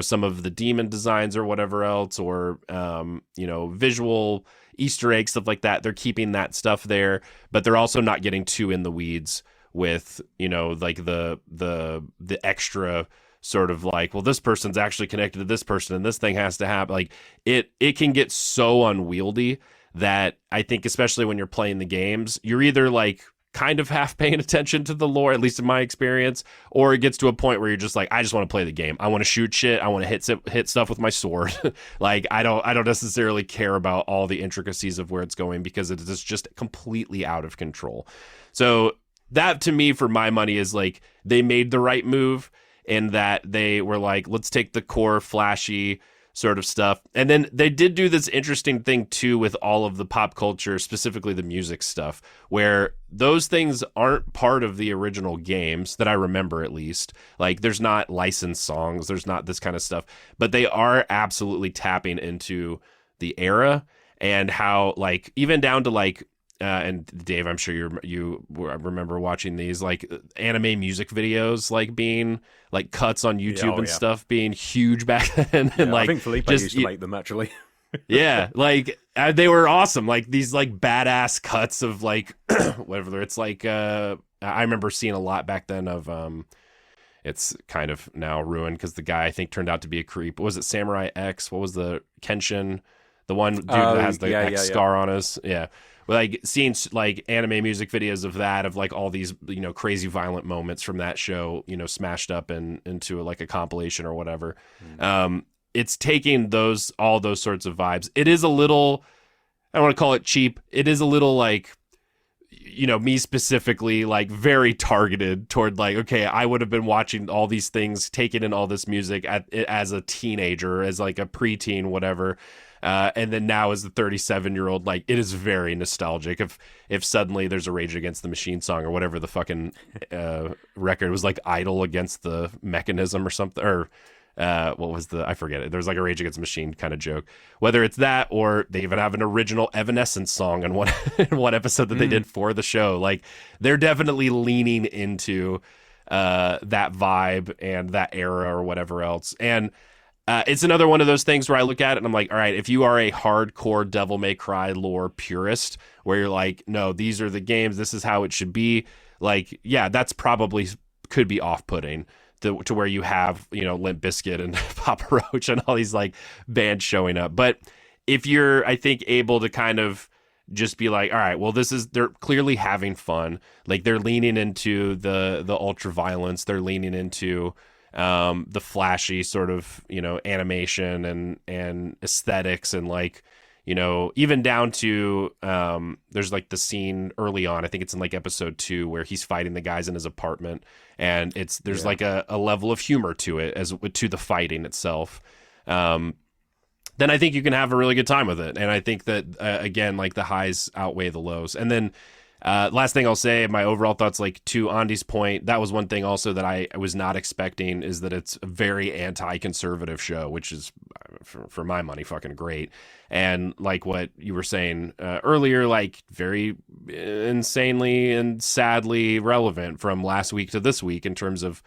some of the demon designs or whatever else, or, visual Easter eggs, stuff like that. They're keeping that stuff there, but they're also not getting too in the weeds with, like the extra sort of like, well, this person's actually connected to this person and this thing has to happen. Like it can get so unwieldy that I think, especially when you're playing the games, you're either like kind of half paying attention to the lore, at least in my experience, or it gets to a point where you're just like, I just want to play the game. I want to shoot shit. I want to hit stuff with my sword. Like I don't necessarily care about all the intricacies of where it's going because it is just completely out of control. So that to me, for my money, is like they made the right move in that they were like, let's take the core flashy sort of stuff. And then they did do this interesting thing too with all of the pop culture, specifically the music stuff, where those things aren't part of the original games that I remember, at least. Like there's not licensed songs, there's not this kind of stuff, but they are absolutely tapping into the era and how, like, even down to like, and Dave, I'm sure you remember watching these like anime music videos, like being like cuts on YouTube and stuff being huge back then. And like, I think Felipe used to make them actually. Yeah, like they were awesome. Like these like badass cuts of like whatever. It's like I remember seeing a lot back then of it's kind of now ruined because the guy I think turned out to be a creep. What was it, Samurai X? What was the Kenshin? The one dude that has the X scar on his. Yeah. Like seeing like anime music videos of that, of like all these, crazy violent moments from that show, smashed up into like a compilation or whatever. It's taking all those sorts of vibes. It is a little, I don't want to call it cheap. It is a little like, me specifically, like very targeted toward like, okay, I would have been watching all these things, taking in all this music as a teenager, as like a preteen, whatever. And then now as the 37-year-old, like it is very nostalgic. If suddenly there's a Rage Against the Machine song or whatever the fucking record was, like Idol Against the Mechanism or something, or what was I forget it. There was like a Rage Against the Machine kind of joke. Whether it's that or they even have an original Evanescence song in one episode that they did for the show. Like they're definitely leaning into that vibe and that era or whatever else. And it's another one of those things where I look at it and I'm like, all right, if you are a hardcore Devil May Cry lore purist, where you're like, no, these are the games, this is how it should be, like, yeah, that's probably could be off-putting to where you have, Limp Bizkit and Papa Roach and all these like bands showing up. But if you're, I think, able to kind of just be like, all right, well, they're clearly having fun. Like they're leaning into the ultra violence, they're leaning into the flashy sort of, animation and aesthetics, and like, even down to there's like the scene early on, I think it's in like episode 2, where he's fighting the guys in his apartment, and there's like a level of humor to it as to the fighting itself. Then I think you can have a really good time with it. And I think that again, like the highs outweigh the lows. And then last thing I'll say, my overall thoughts, like to Andi's point, that was one thing also that I was not expecting, is that it's a very anti-conservative show, which is for my money fucking great. And like what you were saying earlier, like very insanely and sadly relevant from last week to this week in terms of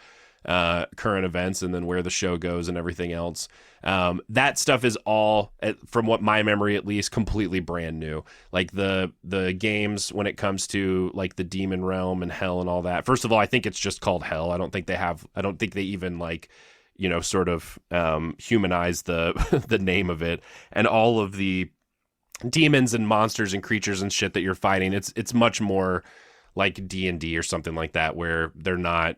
current events and then where the show goes and everything else. That stuff is all, from what my memory at least, completely brand new. Like the games, when it comes to like the demon realm and hell and all that, first of all, I think it's just called hell. I don't think they even like, sort of humanize the name of it, and all of the demons and monsters and creatures and shit that you're fighting. It's much more like D&D or something like that, where they're not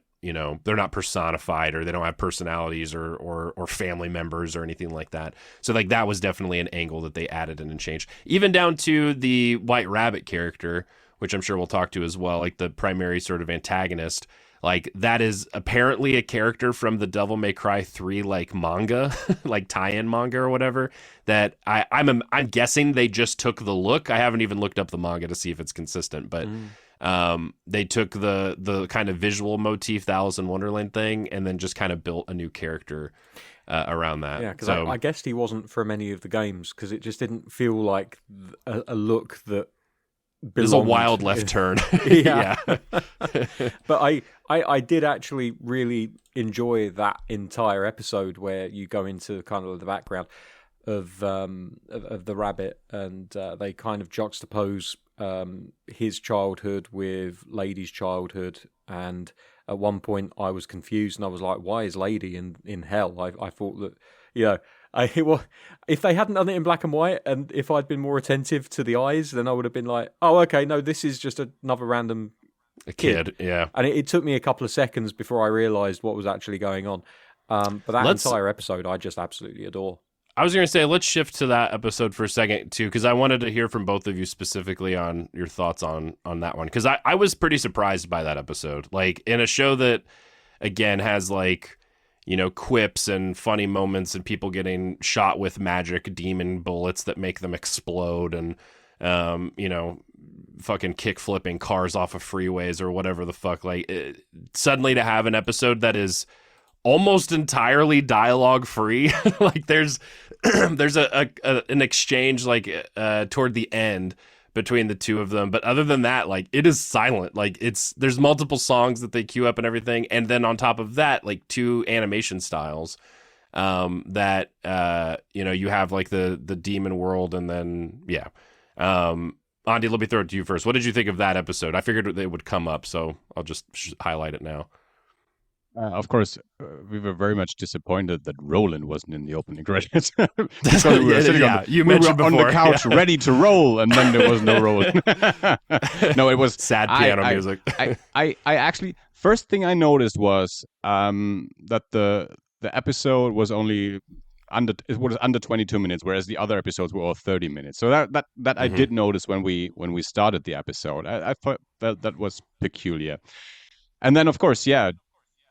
personified, or they don't have personalities or family members or anything like that. So like that was definitely an angle that they added in and changed, even down to the White Rabbit character, which I'm sure we'll talk to as well, like the primary sort of antagonist. Like that is apparently a character from the Devil May Cry 3 like manga, like tie-in manga or whatever. That I'm guessing they just took the look. I haven't even looked up the manga to see if it's consistent, but they took the kind of visual motif, the Alice in Wonderland thing, and then just kind of built a new character around that. Yeah, because I guessed he wasn't from any of the games because it just didn't feel like a look that belonged. There's a wild left turn. Yeah. But I did actually really enjoy that entire episode where you go into kind of the background of the rabbit, and they kind of juxtapose his childhood with Lady's childhood. And at one point I was confused and I was like, why is Lady in hell? I thought that, if they hadn't done it in black and white, and if I'd been more attentive to the eyes, then I would have been like, oh, okay, no, this is just another random kid. Yeah. And it took me a couple of seconds before I realised what was actually going on. But that entire episode I just absolutely adore. I was going to say, let's shift to that episode for a second, too, because I wanted to hear from both of you specifically on your thoughts on that one. Because I was pretty surprised by that episode. Like, in a show that, again, has, like, quips and funny moments and people getting shot with magic demon bullets that make them explode and, fucking kick flipping cars off of freeways or whatever the fuck. Like, suddenly to have an episode that is almost entirely dialogue free. Like there's an exchange like toward the end between the two of them, but other than that, like it is silent. Like there's multiple songs that they queue up and everything, and then on top of that, like two animation styles that you have like the demon world, and then Andi, let me throw it to you first. What did you think of that episode? I figured it would come up, so I'll just highlight it now. Of course, we were very much disappointed that Roland wasn't in the opening credits. Because we were sitting on the couch ready to roll, and then there was no Roland. No, it was sad piano music. I actually, first thing I noticed was that the episode was only under 22 minutes, whereas the other episodes were all 30 minutes. So that I did notice when we started the episode. I thought that was peculiar. And then, of course,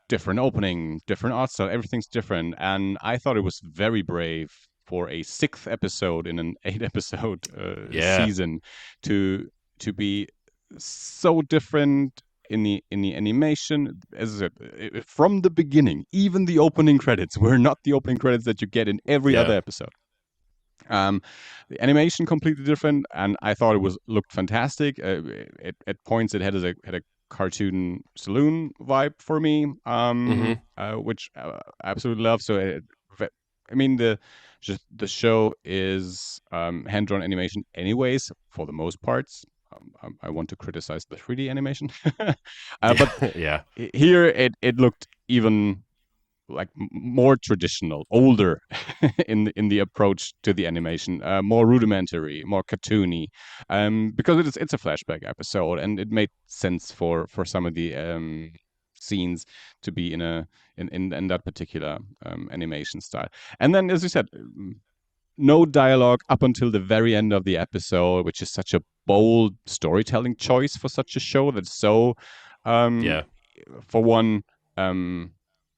different opening, different art style, everything's different. And I thought it was very brave for a 6th episode in an 8-episode season to be so different in the animation. As I said, from the beginning, even the opening credits were not the opening credits that you get in every other episode. The animation completely different, and I thought it looked fantastic. At points it had a cartoon saloon vibe for me, which I absolutely love. So, the show is hand-drawn animation anyways, for the most parts. I want to criticize the 3D animation. But here it looked even like more traditional, older in the approach to the animation, more rudimentary, more cartoony, because it's a flashback episode, and it made sense for some of the scenes to be in that particular animation style. And then, as you said, no dialogue up until the very end of the episode, which is such a bold storytelling choice for such a show that's so for one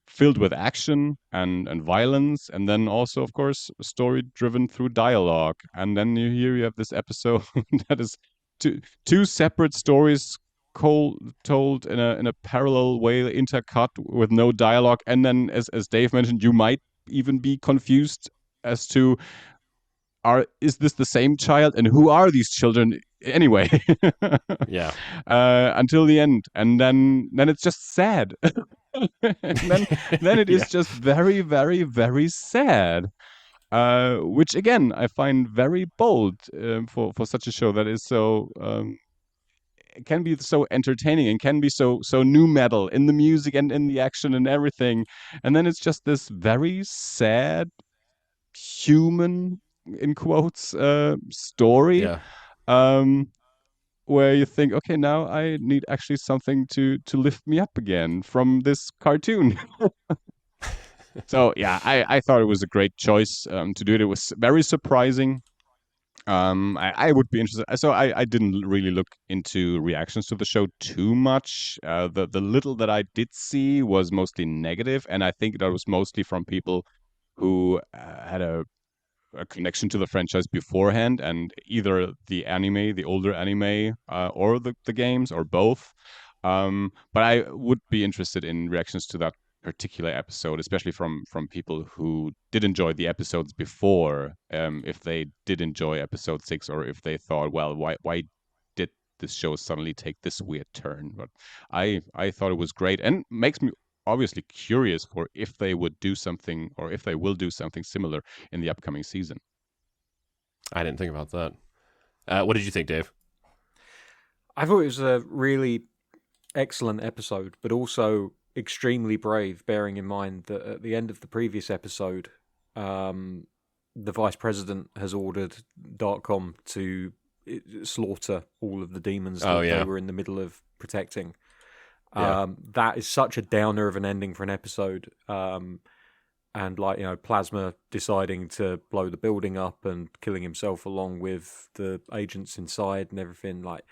filled with action and violence, and then also, of course, story driven through dialogue. And then you have this episode that is two separate stories told in a parallel way, intercut with no dialogue. And then, as Dave mentioned, you might even be confused as to is this the same child, and who are these children anyway? Until the end, and then it's just sad. And then it is just very, very, very sad, which again I find very bold for such a show that is so can be so entertaining and can be so new metal in the music and in the action and everything, and then it's just this very sad human, in quotes, story. Where you think, okay, now I need actually something to lift me up again from this cartoon. So I thought it was a great choice to do it. It was very surprising. I would be interested. So I didn't really look into reactions to the show too much. The little that I did see was mostly negative, and I think that was mostly from people who had a connection to the franchise beforehand, and either the anime, the older anime, or the games, or both. But I would be interested in reactions to that particular episode, especially from people who did enjoy the episodes before. If they did enjoy episode 6, or if they thought, well, why did this show suddenly take this weird turn? But I thought it was great, and makes me obviously curious for if they would do something, or if they will do something similar in the upcoming season. I didn't think about that. What did you think, Dave? I thought it was a really excellent episode, but also extremely brave, bearing in mind that at the end of the previous episode, the vice president has ordered Darkcom to slaughter all of the demons that they were in the middle of protecting. That is such a downer of an ending for an episode. And Plasma deciding to blow the building up and killing himself along with the agents inside and everything. Like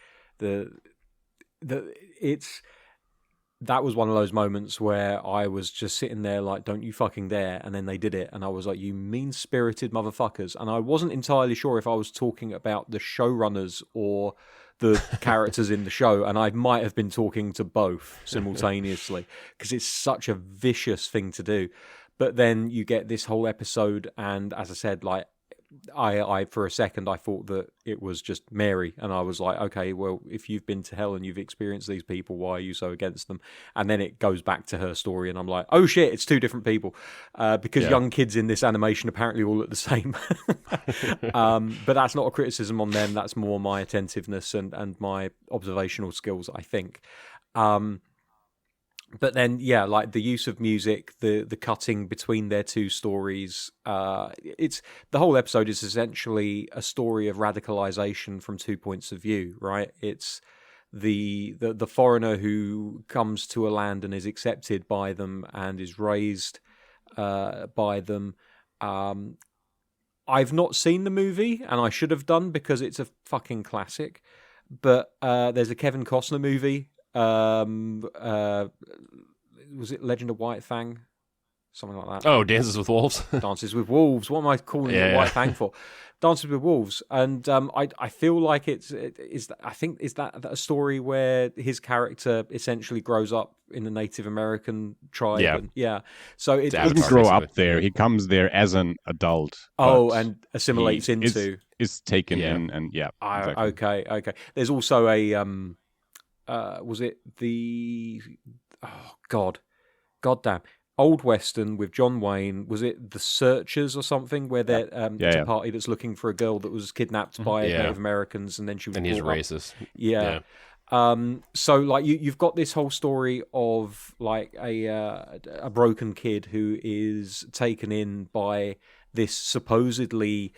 that was one of those moments where I was just sitting there like, don't you fucking dare. And then they did it. And I was like, you mean-spirited motherfuckers. And I wasn't entirely sure if I was talking about the showrunners or the characters in the show. And I might have been talking to both simultaneously because it's such a vicious thing to do. But then you get this whole episode. And as I said, like, I for a second I thought that it was just Mary, and I was like, okay, well, if you've been to hell and you've experienced these people, why are you so against them? And then it goes back to her story, and I'm like, oh shit, it's two different people, because young kids in this animation apparently all look the same. But that's not a criticism on them. That's more my attentiveness and my observational skills, I think. But then, yeah, like the use of music, the cutting between their two stories, it's the whole episode is essentially a story of radicalization from 2 points of view, right? It's the foreigner who comes to a land and is accepted by them and is raised by them. I've not seen the movie, and I should have done because it's a fucking classic. But there's a Kevin Costner movie. Was it Legend of White Fang? Something like that. Oh, Dances with Wolves. Dances with Wolves. What am I calling it White Fang for? Dances with Wolves. And I feel like is that a story where his character essentially grows up in the Native American tribe? And, so it doesn't grow up there. He comes there as an adult. Oh, and assimilates into is taken in, and exactly. Okay. There's also a was it the goddamn old western with John Wayne? Was it The Searchers or something, where they're it's a party that's looking for a girl that was kidnapped by Native Americans, and then she was and he's racist. So like you've got this whole story of like a broken kid who is taken in by this supposedly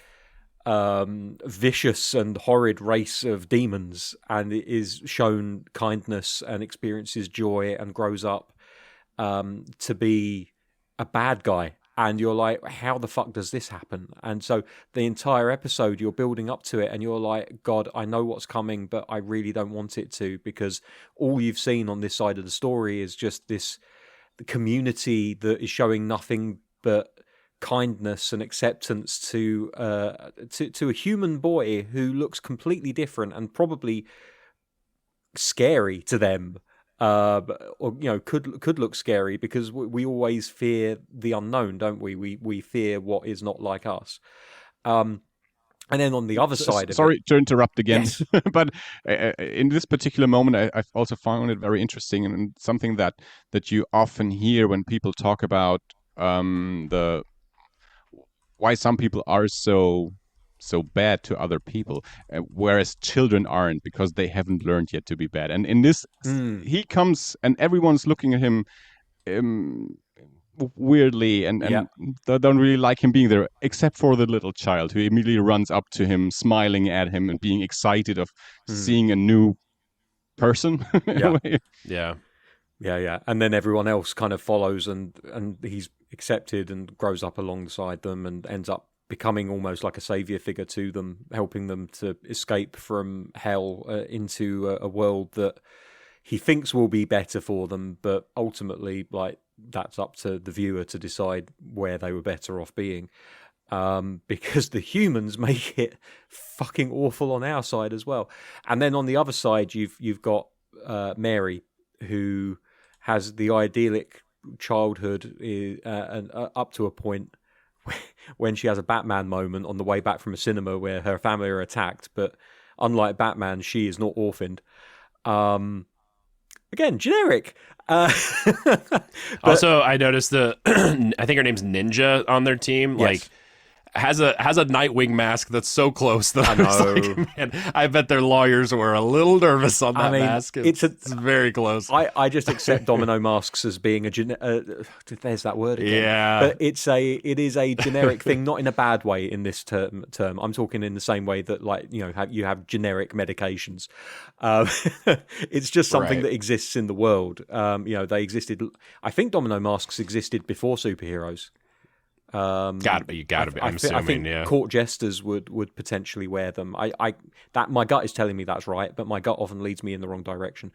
vicious and horrid race of demons, and is shown kindness and experiences joy and grows up to be a bad guy. And you're like, how the fuck does this happen? And so the entire episode, you're building up to it, and you're like, God, I know what's coming, but I really don't want it to, because all you've seen on this side of the story is just this community that is showing nothing but kindness and acceptance to a human boy who looks completely different and probably scary to them, or could look scary, because we always fear the unknown, don't we? We fear what is not like us. And then on the other side of sorry it, to interrupt again, yes. But in this particular moment, I've also found it very interesting, and something that you often hear when people talk about why some people are so bad to other people, whereas children aren't, because they haven't learned yet to be bad. And in this, he comes and everyone's looking at him weirdly, and they don't really like him being there, except for the little child, who immediately runs up to him, smiling at him and being excited of seeing a new person. Yeah. And then everyone else kind of follows, and he's accepted and grows up alongside them and ends up becoming almost like a savior figure to them, helping them to escape from hell into a world that he thinks will be better for them, but ultimately, like, that's up to the viewer to decide where they were better off being. Because the humans make it fucking awful on our side as well. And then on the other side, you've got Mary, who has the idyllic childhood and up to a point when she has a Batman moment on the way back from a cinema where her family are attacked. But unlike Batman, she is not orphaned. Again, generic. Also, I noticed I think her name's Ninja on their team. Yes. Like, has a Nightwing mask that's so close that I was know. like, man, I bet their lawyers were a little nervous on that mask. It's very close. I just accept domino masks as being there's that word again. Yeah. But it is a generic thing, not in a bad way in this term. I'm talking in the same way that, like, you have generic medications. It's just something that exists in the world. They existed. I think domino masks existed before superheroes. Gotta be. I'm assuming, I think court jesters would potentially wear them. That my gut is telling me that's right, but my gut often leads me in the wrong direction.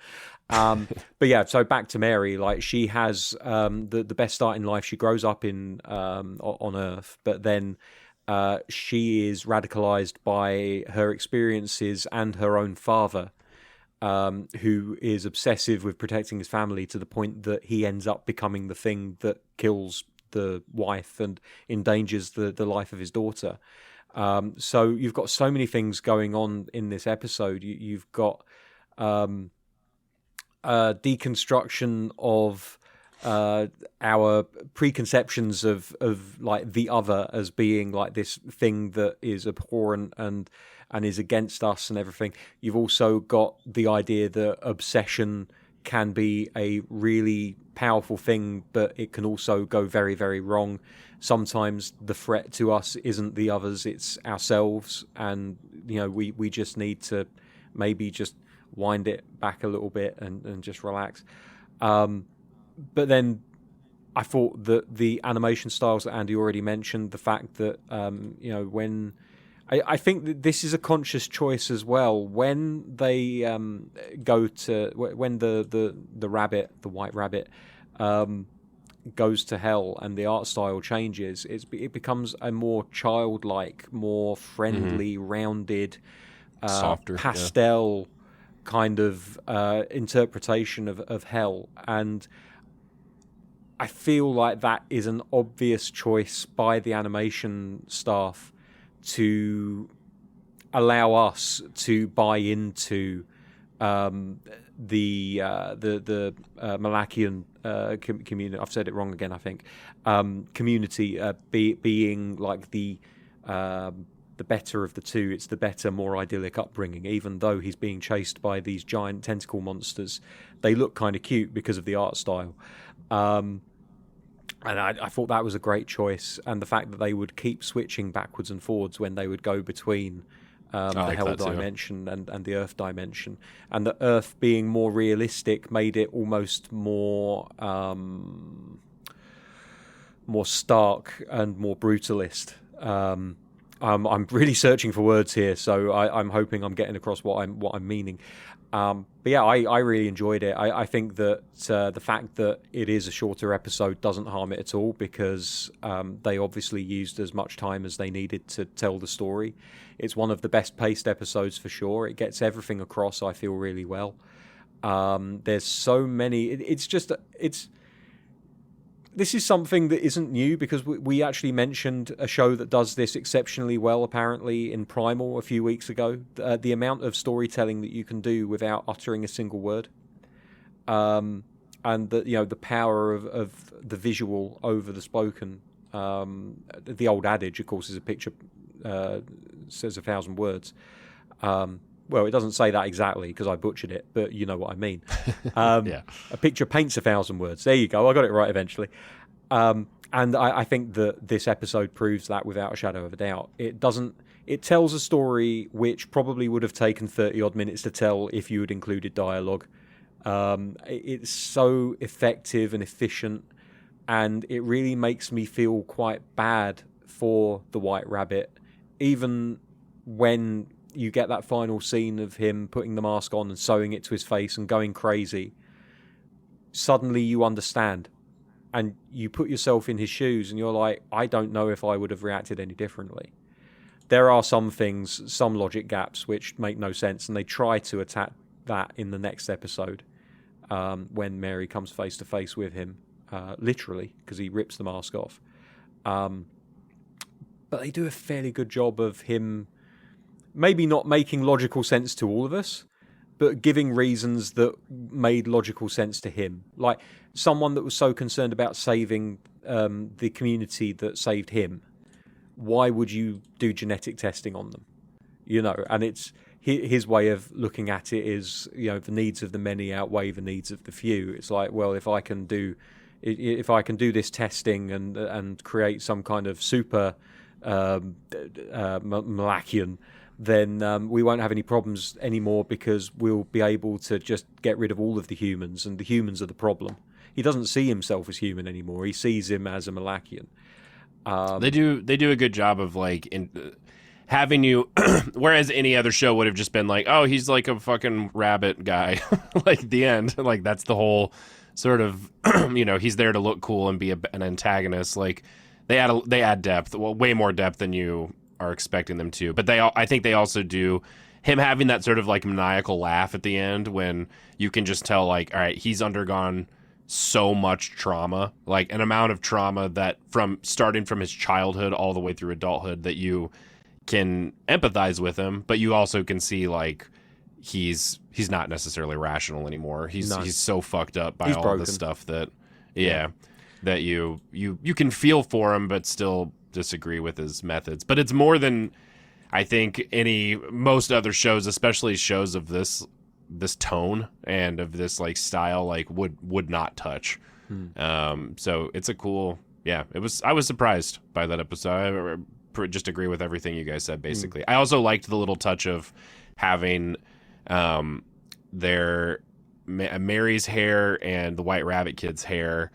But yeah, so back to Mary. Like, she has the best start in life. She grows up on Earth, but then she is radicalized by her experiences and her own father, who is obsessive with protecting his family to the point that he ends up becoming the thing that kills the wife and endangers the life of his daughter. So you've got so many things going on in this episode. You've got deconstruction of our preconceptions of like the other as being like this thing that is abhorrent and is against us and everything. You've also got the idea that obsession can be a really powerful thing, but it can also go very, very wrong. Sometimes the threat to us isn't the others, it's ourselves, and we just need to maybe just wind it back a little bit and just relax. But then I thought that the animation styles that Andy already mentioned, the fact that when I think that this is a conscious choice as well. When they go to when the rabbit, the white rabbit, goes to hell and the art style changes, it becomes a more childlike, more friendly, rounded, softer, pastel kind of interpretation of hell. And I feel like that is an obvious choice by the animation staff to allow us to buy into the Malachian community. I've said it wrong again, I think. Community being like the better of the two. It's the better, more idyllic upbringing. Even though he's being chased by these giant tentacle monsters, they look kind of cute because of the art style. And I thought that was a great choice, and the fact that they would keep switching backwards and forwards when they would go between the Hell dimension and the Earth dimension, and the Earth being more realistic made it almost more stark and more brutalist. I'm really searching for words here, so I'm hoping I'm getting across what I'm meaning. But yeah, I really enjoyed it. I think that the fact that it is a shorter episode doesn't harm it at all, because they obviously used as much time as they needed to tell the story. It's one of the best paced episodes for sure. It gets everything across, I feel, really well. There's so many. This is something that isn't new, because we actually mentioned a show that does this exceptionally well, apparently, in Primal a few weeks ago. The amount of storytelling that you can do without uttering a single word, and the power of the visual over the spoken. The old adage, of course, is a picture says 1,000 words. Well, it doesn't say that exactly because I butchered it, but you know what I mean. Yeah. A picture paints 1,000 words. There you go. I got it right eventually. And I think that this episode proves that without a shadow of a doubt. It tells a story which probably would have taken 30 odd minutes to tell if you had included dialogue. It's so effective and efficient, and it really makes me feel quite bad for the White Rabbit, even when you get that final scene of him putting the mask on and sewing it to his face and going crazy. Suddenly you understand, and you put yourself in his shoes, and you're like, I don't know if I would have reacted any differently. There are some things, some logic gaps, which make no sense, and they try to attack that in the next episode when Mary comes face to face with him, literally, because he rips the mask off. But they do a fairly good job of him maybe not making logical sense to all of us, but giving reasons that made logical sense to him. Like someone that was so concerned about saving the community that saved him. Why would you do genetic testing on them? You know, and it's his way of looking at it is, you know, the needs of the many outweigh the needs of the few. It's like, well, if I can do this testing and create some kind of super Malachian, then we won't have any problems anymore because we'll be able to just get rid of all of the humans, and the humans are the problem. He doesn't see himself as human anymore. He sees him as a Malachian. They do a good job of like having you, whereas any other show would have just been like, oh, he's like a fucking rabbit guy, like the end, like that's the whole sort of, you know, he's there to look cool and be an antagonist. Like they add depth, well, way more depth than you are expecting them to. But I think they also do him having that sort of like maniacal laugh at the end when you can just tell like, all right, he's undergone so much trauma, like an amount of trauma that starting from his childhood all the way through adulthood that you can empathize with him, but you also can see like he's not necessarily rational anymore. He's so fucked up by all broken. the stuff that that you can feel for him but still disagree with his methods. But it's more than I think most other shows, especially shows of this tone and of this like style, like would not touch. So it's a cool, I was surprised by that episode. I just agree with everything you guys said basically. I also liked the little touch of having Mary's hair and the White Rabbit kid's hair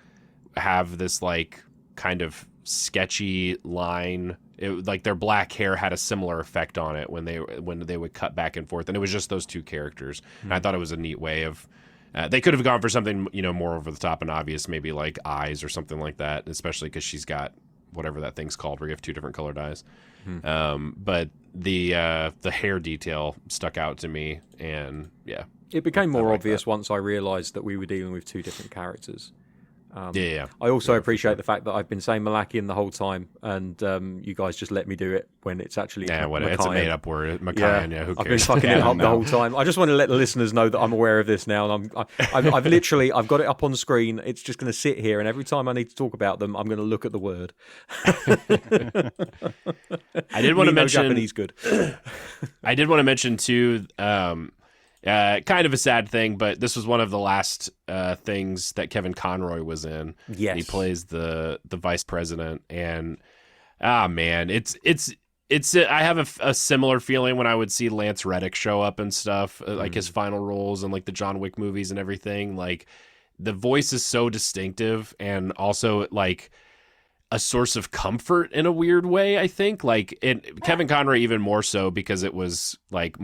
have this like kind of sketchy line. Like their black hair had a similar effect on it when they would cut back and forth, and it was just those two characters. And I thought it was a neat way of they could have gone for something, you know, more over the top and obvious, maybe like eyes or something like that, especially because she's got whatever that thing's called where you have two different colored eyes. But the hair detail stuck out to me, and it became more obvious once I realized that we were dealing with two different characters. I also appreciate the fact that I've been saying Malachian the whole time, and you guys just let me do it when it's actually it's a made-up word. Machian, who cares? I've been fucking it up the whole time. I just want to let the listeners know that I'm aware of this now, and I've literally got it up on the screen. It's just going to sit here, and every time I need to talk about them, I'm going to look at the word. I did want to mention Japanese good. I did want to mention too. Kind of a sad thing, but this was one of the last things that Kevin Conroy was in. Yes, and he plays the vice president, and man, it's. I have a similar feeling when I would see Lance Reddick show up and stuff, like his final roles and like the John Wick movies and everything. Like the voice is so distinctive, and also like a source of comfort in a weird way. I think Kevin Conroy even more so because it was like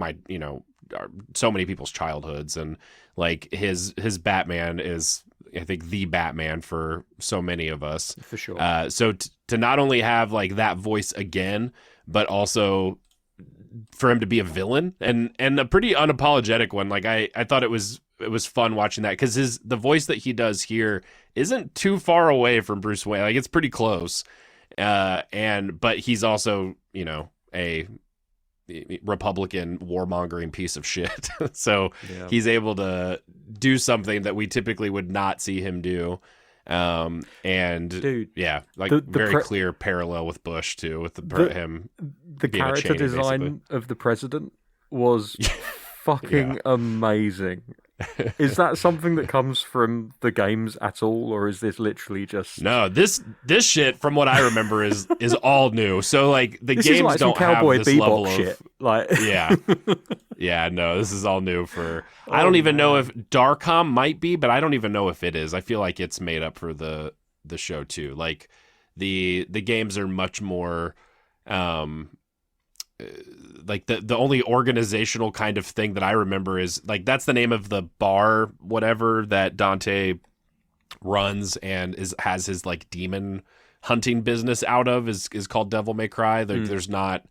so many people's childhoods, and like his Batman is, I think, the Batman for so many of us, for sure. So to not only have like that voice again, but also for him to be a villain and a pretty unapologetic one. Like I thought it was fun watching that, because the voice that he does here isn't too far away from Bruce Wayne. Like it's pretty close, but he's also, you know, a Republican warmongering piece of shit. So he's able to do something that we typically would not see him do. And dude, very clear parallel with Bush too, with him. The character design basically of the president was fucking amazing. Is that something that comes from the games at all, or is this literally just... No, this shit, from what I remember, is all new. So like the this games is like don't some Cowboy have this Bebop level shit. of Like no, this is all new for... I don't even know if Darkom might be, but I don't even know if it is. I feel like it's made up for the show too. Like The games are much more like the only organizational kind of thing that I remember is like that's the name of the bar whatever that Dante runs and has his like demon hunting business out of is called Devil May Cry. There's not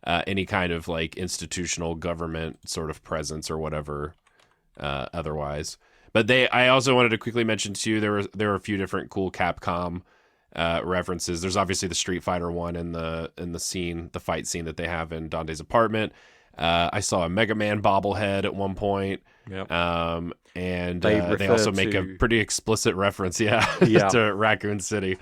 any kind of like institutional government sort of presence or whatever otherwise. But I also wanted to quickly mention too there were a few different cool Capcom references. There's obviously the Street Fighter one in the fight scene that they have in Dante's apartment. I saw a Mega Man bobblehead at one point. Yep. And they also make a pretty explicit reference, to Raccoon City,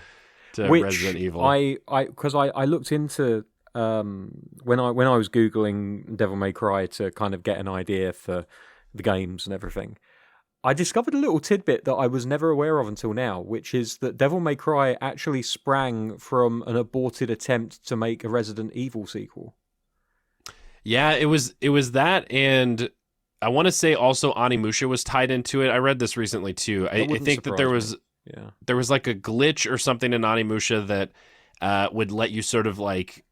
to Resident Evil. Because I looked into when I was Googling Devil May Cry to kind of get an idea for the games and everything. I discovered a little tidbit that I was never aware of until now, which is that Devil May Cry actually sprang from an aborted attempt to make a Resident Evil sequel. Yeah, it was that, and I want to say also Onimusha was tied into it. I read this recently too. I think that there was like a glitch or something in Onimusha that would let you sort of like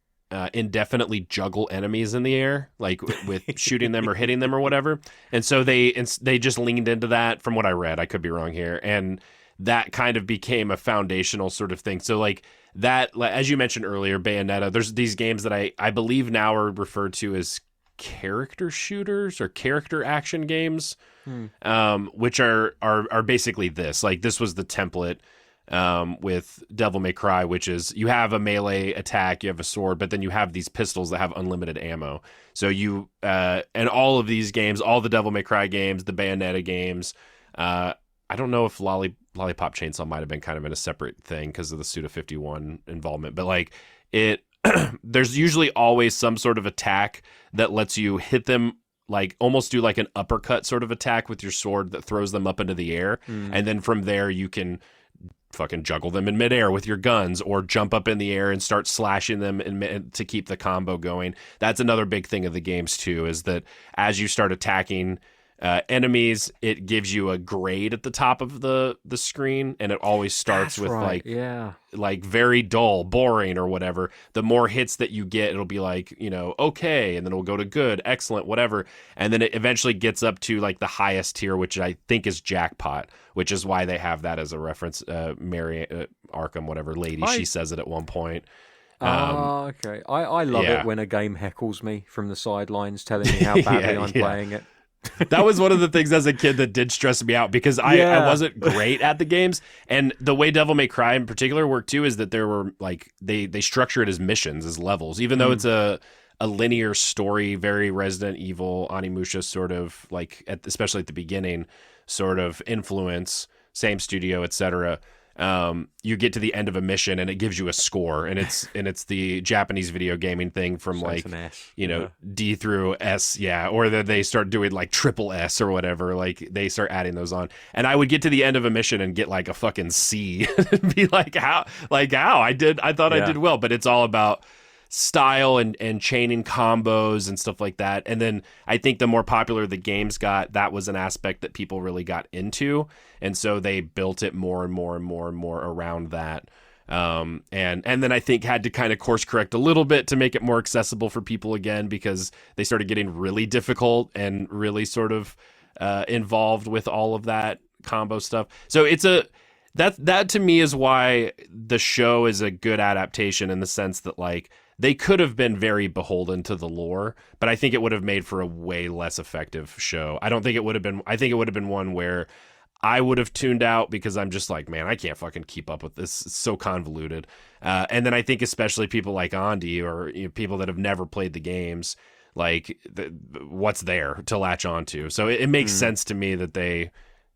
indefinitely juggle enemies in the air, like with shooting them or hitting them or whatever. And so they just leaned into that from what I read. I could be wrong here. And that kind of became a foundational sort of thing. So like that, as you mentioned earlier, Bayonetta, there's these games that I believe now are referred to as character shooters or character action games, which are basically this. Like this was the template with Devil May Cry, which is you have a melee attack, you have a sword, but then you have these pistols that have unlimited ammo. So you and all of these games, all the Devil May Cry games, the Bayonetta games, I don't know if Lollipop Chainsaw might have been kind of in a separate thing because of the Suda51 involvement, but like it there's usually always some sort of attack that lets you hit them, like almost do like an uppercut sort of attack with your sword that throws them up into the air, and then from there you can fucking juggle them in midair with your guns or jump up in the air and start slashing them to keep the combo going. That's another big thing of the games too, is that as you start attacking enemies, it gives you a grade at the top of the screen, and it always starts with like very dull, boring, or whatever. The more hits that you get, it'll be like, okay, and then it'll go to good, excellent, whatever, and then it eventually gets up to like the highest tier, which I think is jackpot, which is why they have that as a reference. Mary Arkham, whatever lady, she says it at one point. Okay. I love it when a game heckles me from the sidelines, telling me how badly I'm playing it. That was one of the things as a kid that did stress me out, because I wasn't great at the games. And the way Devil May Cry in particular worked too is that there were like they structure it as missions, as levels, even though it's a linear story, very Resident Evil, Onimusha sort of like especially at the beginning sort of influence, same studio, etc. You get to the end of a mission and it gives you a score, and it's the Japanese video gaming thing from D through S, or that they start doing like triple S or whatever, like they start adding those on. And I would get to the end of a mission and get like a fucking C and be like, how I thought I did well, but it's all about style and chaining combos and stuff like that. And then I think the more popular the games got, that was an aspect that people really got into, and so they built it more and more and more and more around that. And then I think had to kind of course correct a little bit to make it more accessible for people again, because they started getting really difficult and really sort of involved with all of that combo stuff. So it's that to me is why the show is a good adaptation, in the sense that like they could have been very beholden to the lore, but I think it would have made for a way less effective show. I think it would have been one where I would have tuned out, because I'm just like, man, I can't fucking keep up with this. It's so convoluted. And then I think especially people like Andi, or people that have never played the games, like what's there to latch onto. So it makes sense to me that they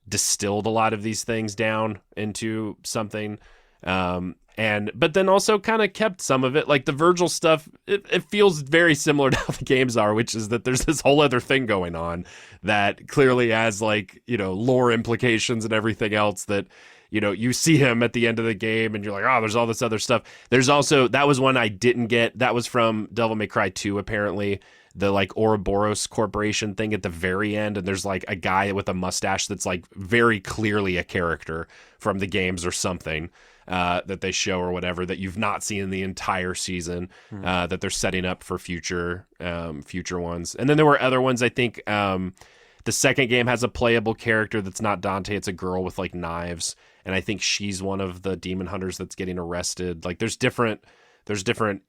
distilled a lot of these things down into something. But then also kind of kept some of it, like the Virgil stuff. It feels very similar to how the games are, which is that there's this whole other thing going on that clearly has like, lore implications and everything else that, you see him at the end of the game and you're like, oh, there's all this other stuff. There's also, that was one I didn't get. That was from Devil May Cry 2, apparently. The like Ouroboros Corporation thing at the very end, and there's like a guy with a mustache that's like very clearly a character from the games or something. that they show or whatever that you've not seen in the entire season, that they're setting up for future ones. And then there were other ones. I think the second game has a playable character that's not Dante. It's a girl with like knives, and I think she's one of the demon hunters that's getting arrested. Like there's different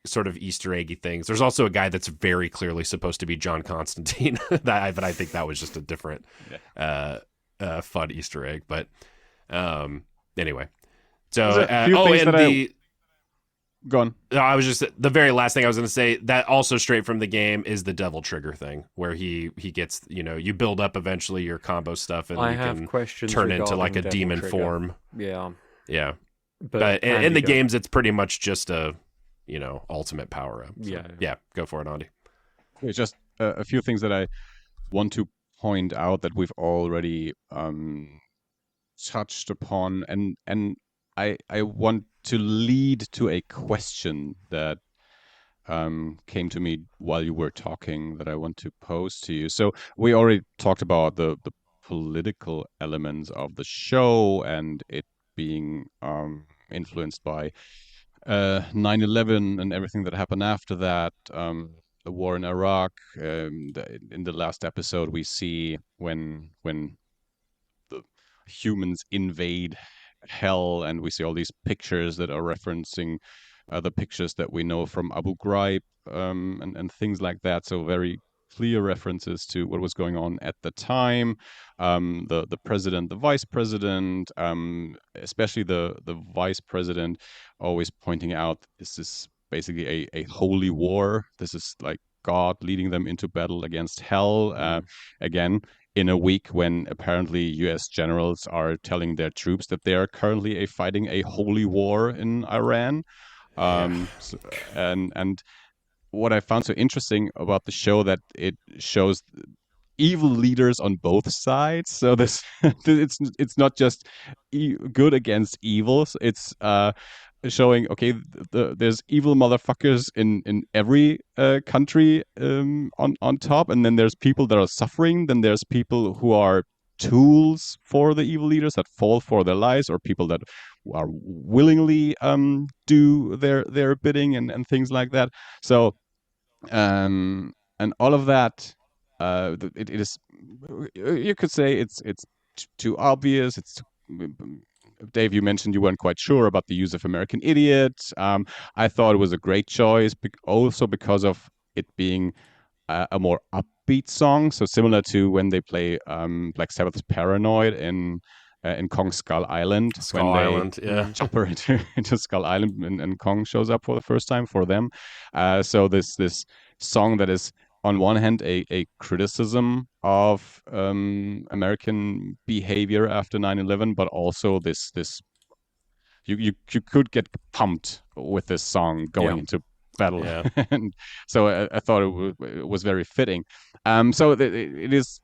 sort of Easter eggy things. There's also a guy that's very clearly supposed to be John Constantine, but I think that was just a different fun Easter egg. But anyway, so go on. I was just the very last thing I was going to say that also straight from the game is the devil trigger thing where he gets, you build up eventually your combo stuff and you can turn into like a demon trigger form. Yeah. But in the games, it's pretty much just a, ultimate power up. So, yeah. Go for it, Andi. Okay, just a few things that I want to point out that we've already touched upon, and I want to lead to a question that came to me while you were talking that I want to pose to you. So we already talked about the political elements of the show and it being influenced by 9/11 and everything that happened after that, the war in Iraq. In the last episode, we see when the humans invade hell, and we see all these pictures that are referencing the pictures that we know from Abu Ghraib, and things like that. So very clear references to what was going on at the time. The president, the vice president, especially the vice president, always pointing out this is basically a holy war. This is like God leading them into battle against hell. Again, in a week when apparently U.S. generals are telling their troops that they are currently fighting a holy war in Iran. And what I found so interesting about the show that it shows evil leaders on both sides. So this it's not just good against evils. It's showing there's evil motherfuckers in every country on top, and then there's people that are suffering. Then there's people who are tools for the evil leaders that fall for their lies, or people that are willingly do their bidding and things like that. So and all of that, it is, you could say it's too obvious. It's Dave, you mentioned you weren't quite sure about the use of American Idiot. I thought it was a great choice, also because of it being a more upbeat song. So similar to when they play Black Sabbath's Paranoid in Kong Skull Island. Chopper into Skull Island and Kong shows up for the first time for them. So this song that is on one hand a criticism of American behavior after 9/11, but also this you could get pumped with this song going into battle. And so I thought it was very fitting. So it is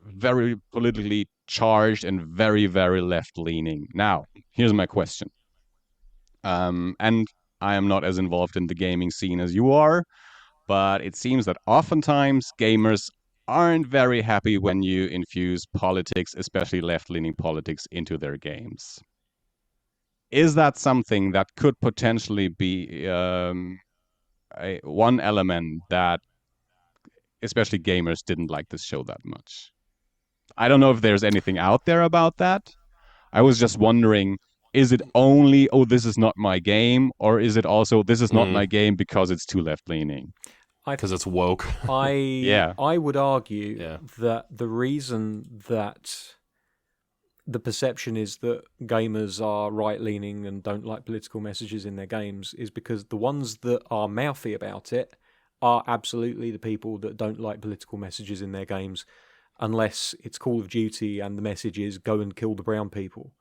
very politically charged and very, very left-leaning. Now, here's my question. And I am not as involved in the gaming scene as you are, but it seems that oftentimes gamers aren't very happy when you infuse politics, especially left-leaning politics, into their games. Is that something that could potentially be one element that especially gamers didn't like this show that much? I don't know if there's anything out there about that. I was just wondering, is it only, this is not my game, or is it also, this is not my game because it's too left-leaning? Because it's woke. I would argue that the reason that the perception is that gamers are right-leaning and don't like political messages in their games is because the ones that are mouthy about it are absolutely the people that don't like political messages in their games, unless it's Call of Duty and the message is go and kill the brown people.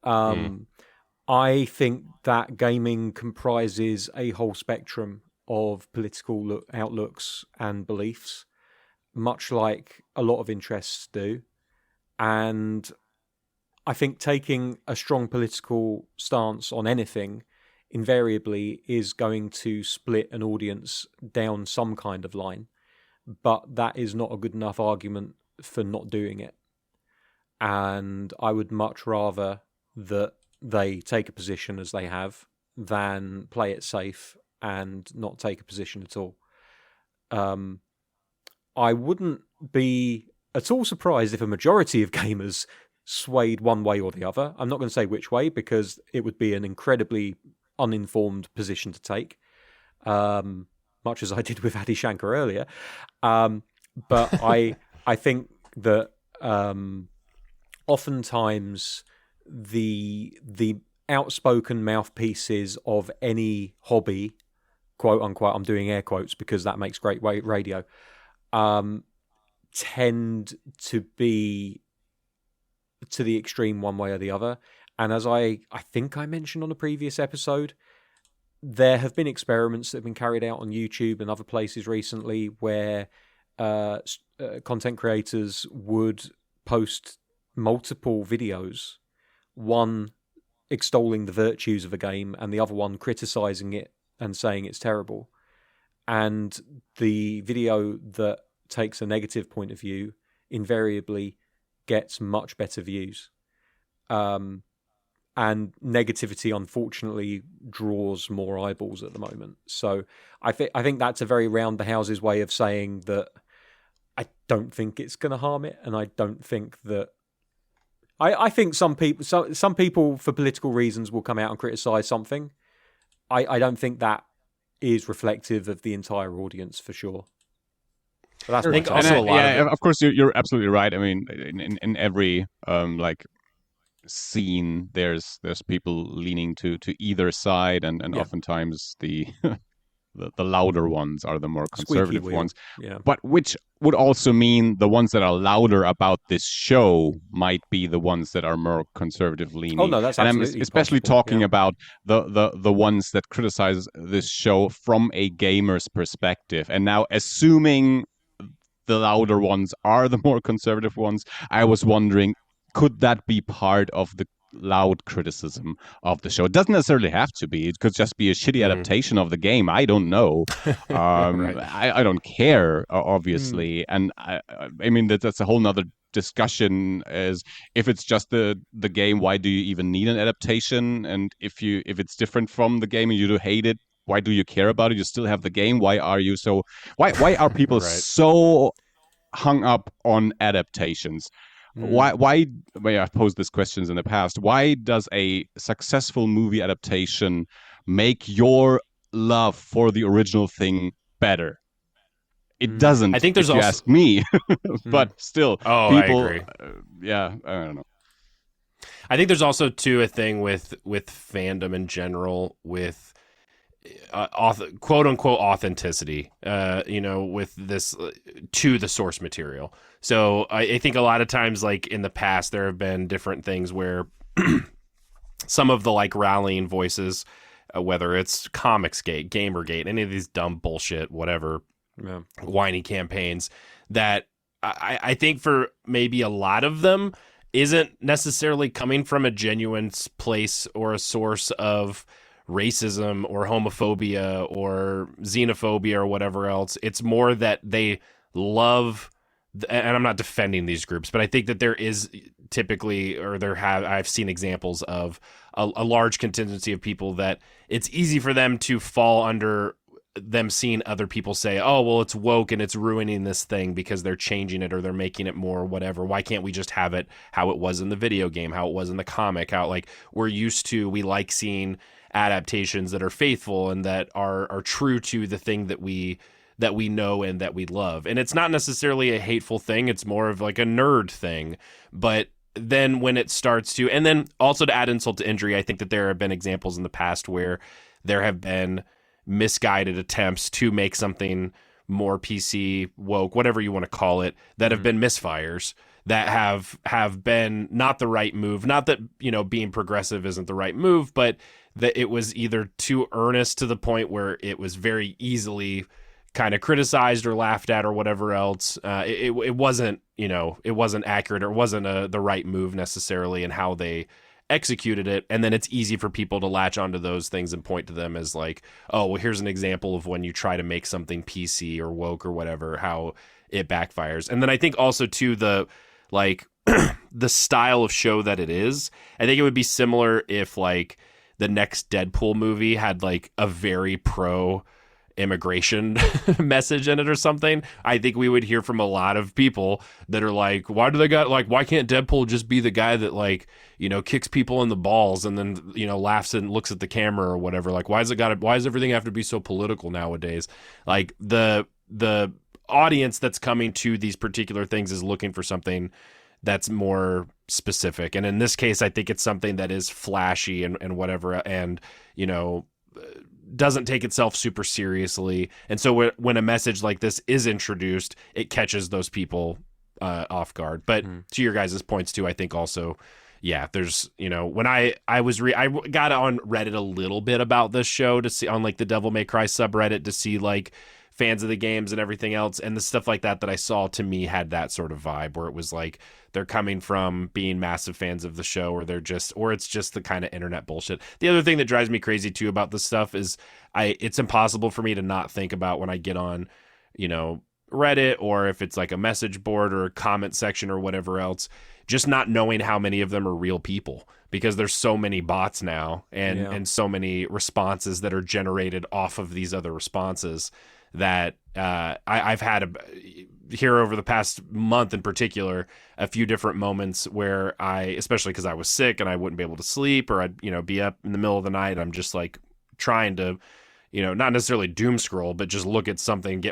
I think that gaming comprises a whole spectrum of political outlooks and beliefs, much like a lot of interests do. And I think taking a strong political stance on anything invariably is going to split an audience down some kind of line, but that is not a good enough argument for not doing it. And I would much rather that they take a position as they have than play it safe and not take a position at all. I wouldn't be at all surprised if a majority of gamers swayed one way or the other. I'm not going to say which way, because it would be an incredibly uninformed position to take, much as I did with Adi Shankar earlier. But I think that oftentimes the outspoken mouthpieces of any hobby, quote unquote, I'm doing air quotes because that makes great radio, tend to be to the extreme one way or the other. And as I think I mentioned on a previous episode, there have been experiments that have been carried out on YouTube and other places recently where content creators would post multiple videos, one extolling the virtues of a game and the other one criticizing it and saying it's terrible. And the video that takes a negative point of view invariably gets much better views. And negativity, unfortunately, draws more eyeballs at the moment. So I think that's a very round the houses way of saying that I don't think it's going to harm it, and I don't think that. I think some people for political reasons will come out and criticize something. I don't think that is reflective of the entire audience for sure. But that's I think also a lot of it. Of course, you're absolutely right. I mean, in every scene, there's people leaning to either side, and oftentimes the louder ones are the more conservative ones. Yeah. But which would also mean the ones that are louder about this show might be the ones that are more conservative leaning. Oh no, that's absolutely. And I'm especially talking about the ones that criticize this show from a gamer's perspective. And now, assuming the louder ones are the more conservative ones, I was wondering, could that be part of the loud criticism of the show? It doesn't necessarily have to be. It could just be a shitty adaptation of the game. I don't know. Right. I don't care, obviously. And I mean, that's a whole nother discussion. Is if it's just the game, why do you even need an adaptation? And if it's different from the game and you do hate it, why do you care about it? You still have the game. Why are you so? Why are people Right. so hung up on adaptations? Why I've posed these questions in the past. Why does a successful movie adaptation make your love for the original thing better? It doesn't. I think there's if you also ask me, but still, people. I agree. I don't know. I think there's also too a thing with fandom in general with quote unquote authenticity, with this to the source material. So I think a lot of times, like in the past, there have been different things where some of the like rallying voices, whether it's Comicsgate, Gamergate, any of these dumb bullshit, whatever, whiny campaigns, that I think for maybe a lot of them isn't necessarily coming from a genuine place or a source of racism or homophobia or xenophobia or whatever else. It's more that they love, and I'm not defending these groups, but I think that there is typically, or I've seen examples of a large contingency of people that it's easy for them to fall under them seeing other people say, oh, well, it's woke and it's ruining this thing because they're changing it or they're making it more whatever. Why can't we just have it how it was in the video game, how it was in the comic, how like we like seeing adaptations that are faithful and that are true to the thing that we know and that we love. And it's not necessarily a hateful thing. It's more of like a nerd thing. But then when it starts to, and then also to add insult to injury, I think that there have been examples in the past where there have been misguided attempts to make something more PC, woke, whatever you want to call it, that have been misfires, that have been not the right move. Not that, being progressive isn't the right move, but that it was either too earnest to the point where it was very easily kind of criticized or laughed at or whatever else. It wasn't, it wasn't accurate, or it wasn't the right move necessarily in how they executed it. And then it's easy for people to latch onto those things and point to them as like, oh, well, here's an example of when you try to make something PC or woke or whatever, how it backfires. And then I think also too, the like the style of show that it is. I think it would be similar if like the next Deadpool movie had like a very pro immigration message in it or something. I think we would hear from a lot of people that are like, why can't Deadpool just be the guy that like, you know, kicks people in the balls and then, you know, laughs and looks at the camera or whatever? Like, why does everything have to be so political nowadays? Like the audience that's coming to these particular things is looking for something that's more specific. And in this case, I think it's something that is flashy and whatever, and, you know, doesn't take itself super seriously. And so when a message like this is introduced, it catches those people off guard. But to your guys' points too, I think also, yeah, there's, you know, when I got on Reddit a little bit about this show to see on like the Devil May Cry subreddit to see like fans of the games and everything else, and the stuff like that I saw to me had that sort of vibe where it was like they're coming from being massive fans of the show, or it's just the kind of internet bullshit. The other thing that drives me crazy too about this stuff is it's impossible for me to not think about when I get on, you know, Reddit, or if it's like a message board or a comment section or whatever else, just not knowing how many of them are real people, because there's so many bots now and so many responses that are generated off of these other responses that I've had here over the past month in particular, a few different moments where especially because I was sick and I wouldn't be able to sleep, or I'd, you know, be up in the middle of the night. I'm just like trying to, you know, not necessarily doom scroll, but just look at something,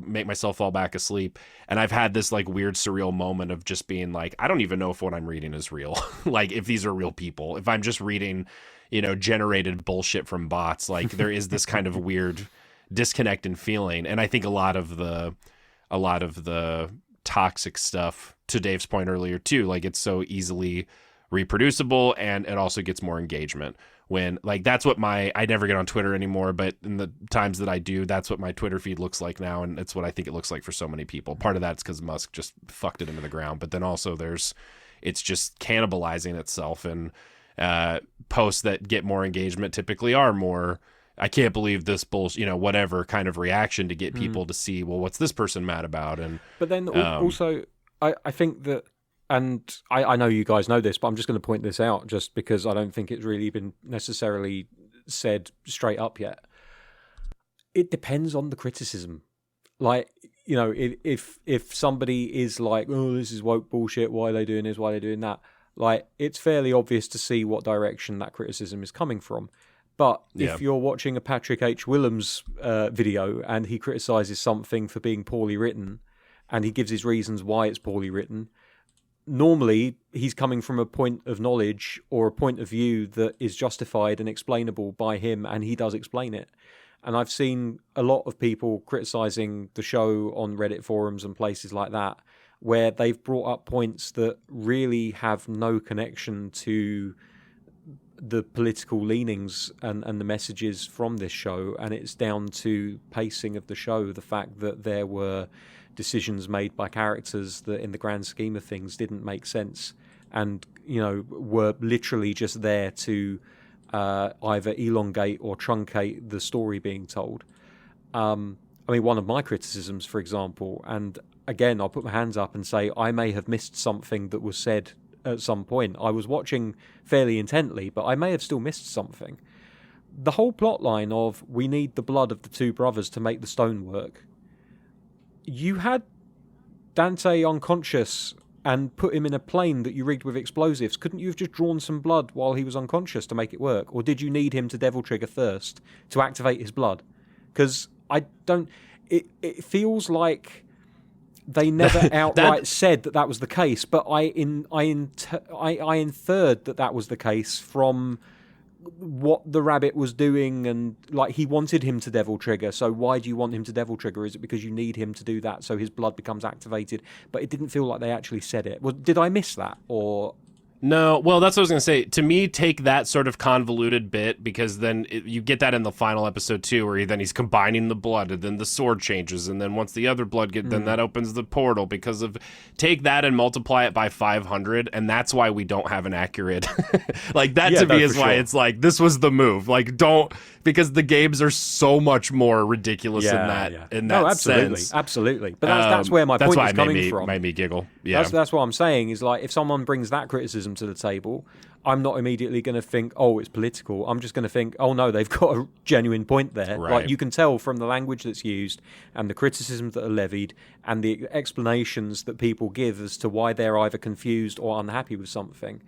make myself fall back asleep. And I've had this like weird surreal moment of just being like, I don't even know if what I'm reading is real. Like if these are real people, if I'm just reading, you know, generated bullshit from bots, like there is this kind of weird disconnect and feeling. And I think a lot of the toxic stuff, to Dave's point earlier too, like it's so easily reproducible, and it also gets more engagement when, like, that's what I never get on Twitter anymore, but in the times that I do, that's what my Twitter feed looks like now, and it's what I think it looks like for so many people. Part of that's because Musk just fucked it into the ground, but then also it's just cannibalizing itself, and posts that get more engagement typically are more, I can't believe this bullshit, you know, whatever kind of reaction to get people to see, well, what's this person mad about? And but then also, I think that, and I know you guys know this, but I'm just going to point this out just because I don't think it's really been necessarily said straight up yet. It depends on the criticism. Like, you know, if somebody is like, oh, this is woke bullshit, why are they doing this, why are they doing that? Like, it's fairly obvious to see what direction that criticism is coming from. But if you're watching a Patrick H. Willems video and he criticizes something for being poorly written, and he gives his reasons why it's poorly written, normally he's coming from a point of knowledge or a point of view that is justified and explainable by him, and he does explain it. And I've seen a lot of people criticizing the show on Reddit forums and places like that, where they've brought up points that really have no connection to the political leanings and the messages from this show, and it's down to pacing of the show, the fact that there were decisions made by characters that in the grand scheme of things didn't make sense, and, you know, were literally just there to either elongate or truncate the story being told. I mean, one of my criticisms, for example, and again, I'll put my hands up and say I may have missed something that was said at some point. I was watching fairly intently, but I may have still missed something. The whole plot line of we need the blood of the two brothers to make the stone work. You had Dante unconscious and put him in a plane that you rigged with explosives. Couldn't you have just drawn some blood while he was unconscious to make it work? Or did you need him to devil trigger first to activate his blood? Because I don't... It feels like they never outright said that was the case, but I inferred that was the case from what the rabbit was doing, and like he wanted him to devil trigger. So why do you want him to devil trigger? Is it because you need him to do that so his blood becomes activated? But it didn't feel like they actually said it. Well, did I miss that, or No, well, that's what I was going to say. To me, take that sort of convoluted bit, because then you get that in the final episode too, where he's combining the blood, and then the sword changes, and then once the other blood then that opens the portal because of. Take that and multiply it by 500, and that's why we don't have an accurate. Like that to me is why it's like this was the move. Like because the games are so much more ridiculous in that absolutely, sense. Absolutely. But that's where my point is coming from. Made me giggle. Yeah, that's what I'm saying. Is like if someone brings that criticism to the table, I'm not immediately going to think, oh, it's political. I'm just going to think, oh no, they've got a genuine point there. Right. Like you can tell from the language that's used and the criticisms that are levied and the explanations that people give as to why they're either confused or unhappy with something.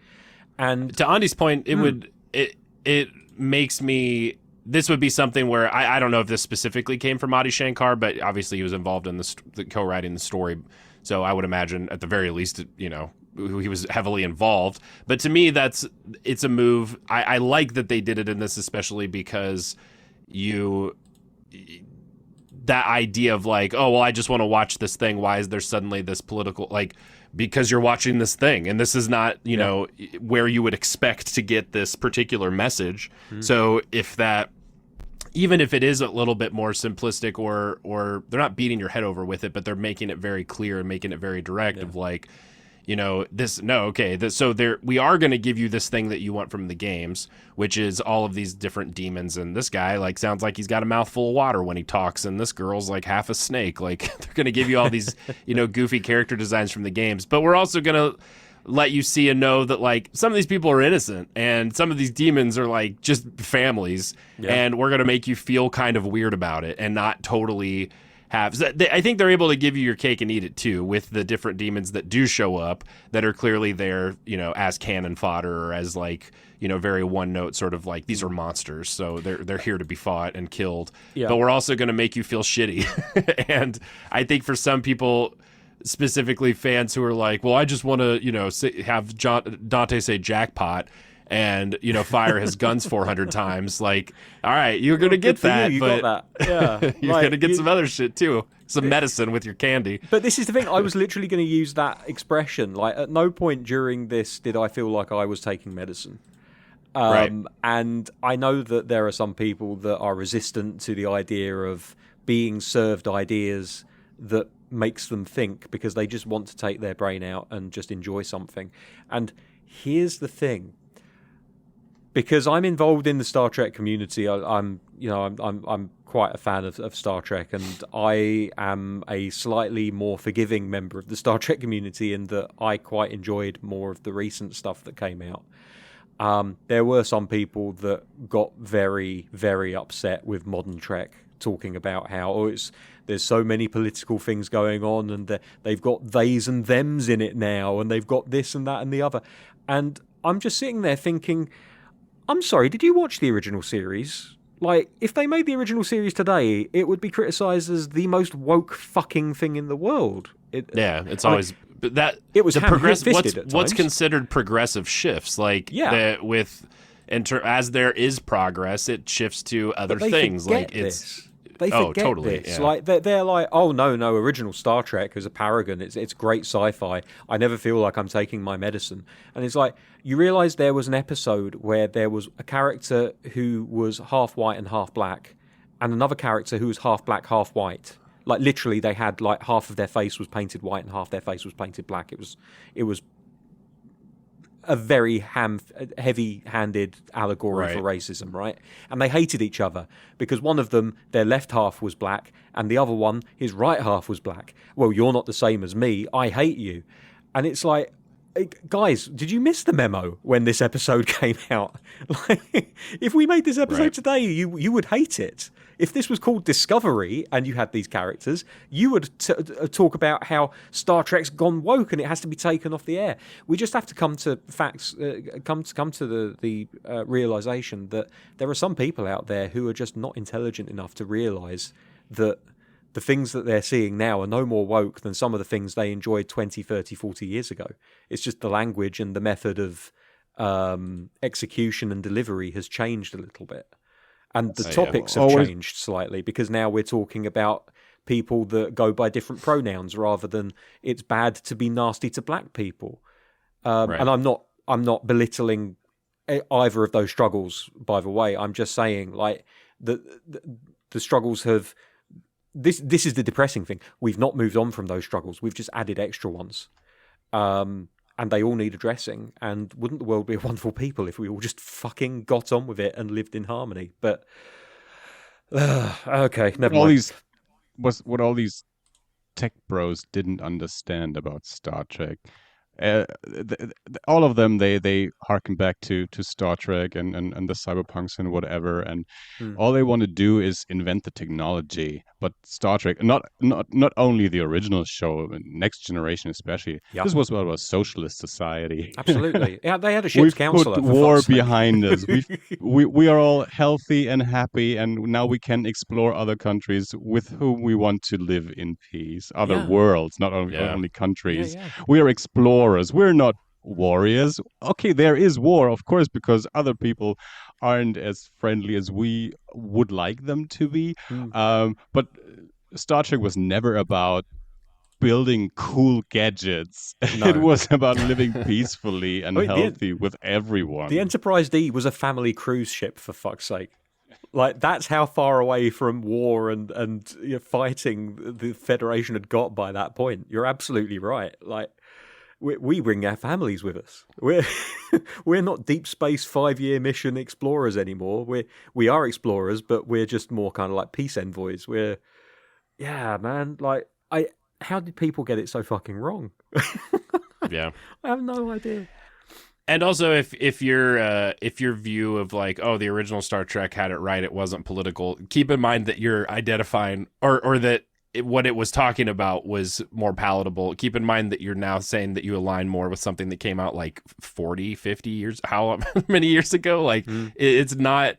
And to Andi's point, it makes me. This would be something where I don't know if this specifically came from Adi Shankar, but obviously he was involved in the co-writing the story. So I would imagine at the very least, he was heavily involved. But to me, it's a move. I like that they did it in this, especially because that idea of like, oh, well, I just want to watch this thing. Why is there suddenly this political, like, because you're watching this thing and this is not, know, where you would expect to get this particular message. Mm-hmm. So even if it is a little bit more simplistic or they're not beating your head over with it, but they're making it very clear and making it very direct of like, we are going to give you this thing that you want from the games, which is all of these different demons. And this guy like sounds like he's got a mouthful of water when he talks. And this girl's like half a snake. Like they're going to give you all these, goofy character designs from the games. But we're also going to let you see and know that like some of these people are innocent and some of these demons are like just families. Yeah. And we're going to make you feel kind of weird about it and not totally have. I think they're able to give you your cake and eat it too with the different demons that do show up that are clearly there, as cannon fodder or as like, very one note sort of like these are monsters. So they're here to be fought and killed. Yeah. But we're also going to make you feel shitty. And I think for some people, specifically fans who are like, well, I just want to, have Dante say jackpot and, fire his guns 400 times. Like, all right, you're going to get that. You but got that. Yeah. you're going to get some other shit too. Some medicine with your candy. But this is the thing. I was literally going to use that expression. Like, at no point during this did I feel like I was taking medicine. Right. And I know that there are some people that are resistant to the idea of being served ideas that makes them think because they just want to take their brain out and just enjoy something. And here's the thing. Because I'm involved in the Star Trek community, I'm quite a fan of Star Trek, and I am a slightly more forgiving member of the Star Trek community in that I quite enjoyed more of the recent stuff that came out. There were some people that got very, very upset with modern Trek, talking about how there's so many political things going on, and they've got theys and thems in it now, and they've got this and that and the other. And I'm just sitting there thinking, I'm sorry, did you watch the original series? Like, if they made the original series today, it would be criticised as the most woke fucking thing in the world. It's always... But that it was what's considered progressive shifts, like as there is progress, it shifts to other things. Like they forget totally. this. Yeah. Like they're like, oh no, original Star Trek is a paragon. It's great sci-fi. I never feel like I'm taking my medicine. And it's like you realise there was an episode where there was a character who was half white and half black, and another character who was half black, half white. Like literally, they had like half of their face was painted white and half their face was painted black. It was a very heavy-handed allegory for racism, right? And they hated each other because one of them, their left half was black, and the other one, his right half was black. Well, you're not the same as me. I hate you. And it's like, guys, did you miss the memo when this episode came out? Like, if we made this episode today, you would hate it. If this was called Discovery and you had these characters, you would talk about how Star Trek's gone woke and it has to be taken off the air. We just have to come to facts, come to the realization that there are some people out there who are just not intelligent enough to realize that the things that they're seeing now are no more woke than some of the things they enjoyed 20, 30, 40 years ago. It's just the language and the method of execution and delivery has changed a little bit. And the topics have changed slightly because now we're talking about people that go by different pronouns rather than it's bad to be nasty to black people. And I'm not I'm not belittling either of those struggles, by the way. I'm just saying, like, the struggles have... This is the depressing thing. We've not moved on from those struggles. We've just added extra ones. And they all need addressing. And wouldn't the world be a wonderful people if we all just fucking got on with it and lived in harmony? But, okay, never mind. What all these tech bros didn't understand about Star Trek. All of them, they harken back to Star Trek and the cyberpunks and whatever, and all they want to do is invent the technology. But Star Trek, not only the original show, Next Generation especially, this was about a socialist society. Absolutely, yeah. They had a ship's counselor. We've put war behind us. We are all healthy and happy, and now we can explore other countries with whom we want to live in peace. Other worlds, not only countries. Yeah. We are explorers. We're not warriors. Okay, there is war, of course, because other people aren't as friendly as we would like them to be. But Star Trek was never about building cool gadgets. No. It was about living peacefully and healthy with everyone. The Enterprise D was a family cruise ship, for fuck's sake. Like, that's how far away from war and fighting the Federation had got by that point. You're absolutely right. Like, we bring our families with us. We're not deep space 5-year mission explorers anymore. We are explorers, but we're just more kind of like peace envoys. Man. Like, how did people get it so fucking wrong? Yeah, I have no idea. And also, if your view of like, oh, the original Star Trek had it right, it wasn't political. Keep in mind that you're identifying or that. What it was talking about was more palatable. Keep in mind that you're now saying that you align more with something that came out like 40, 50 years, how many years ago? Like, it's not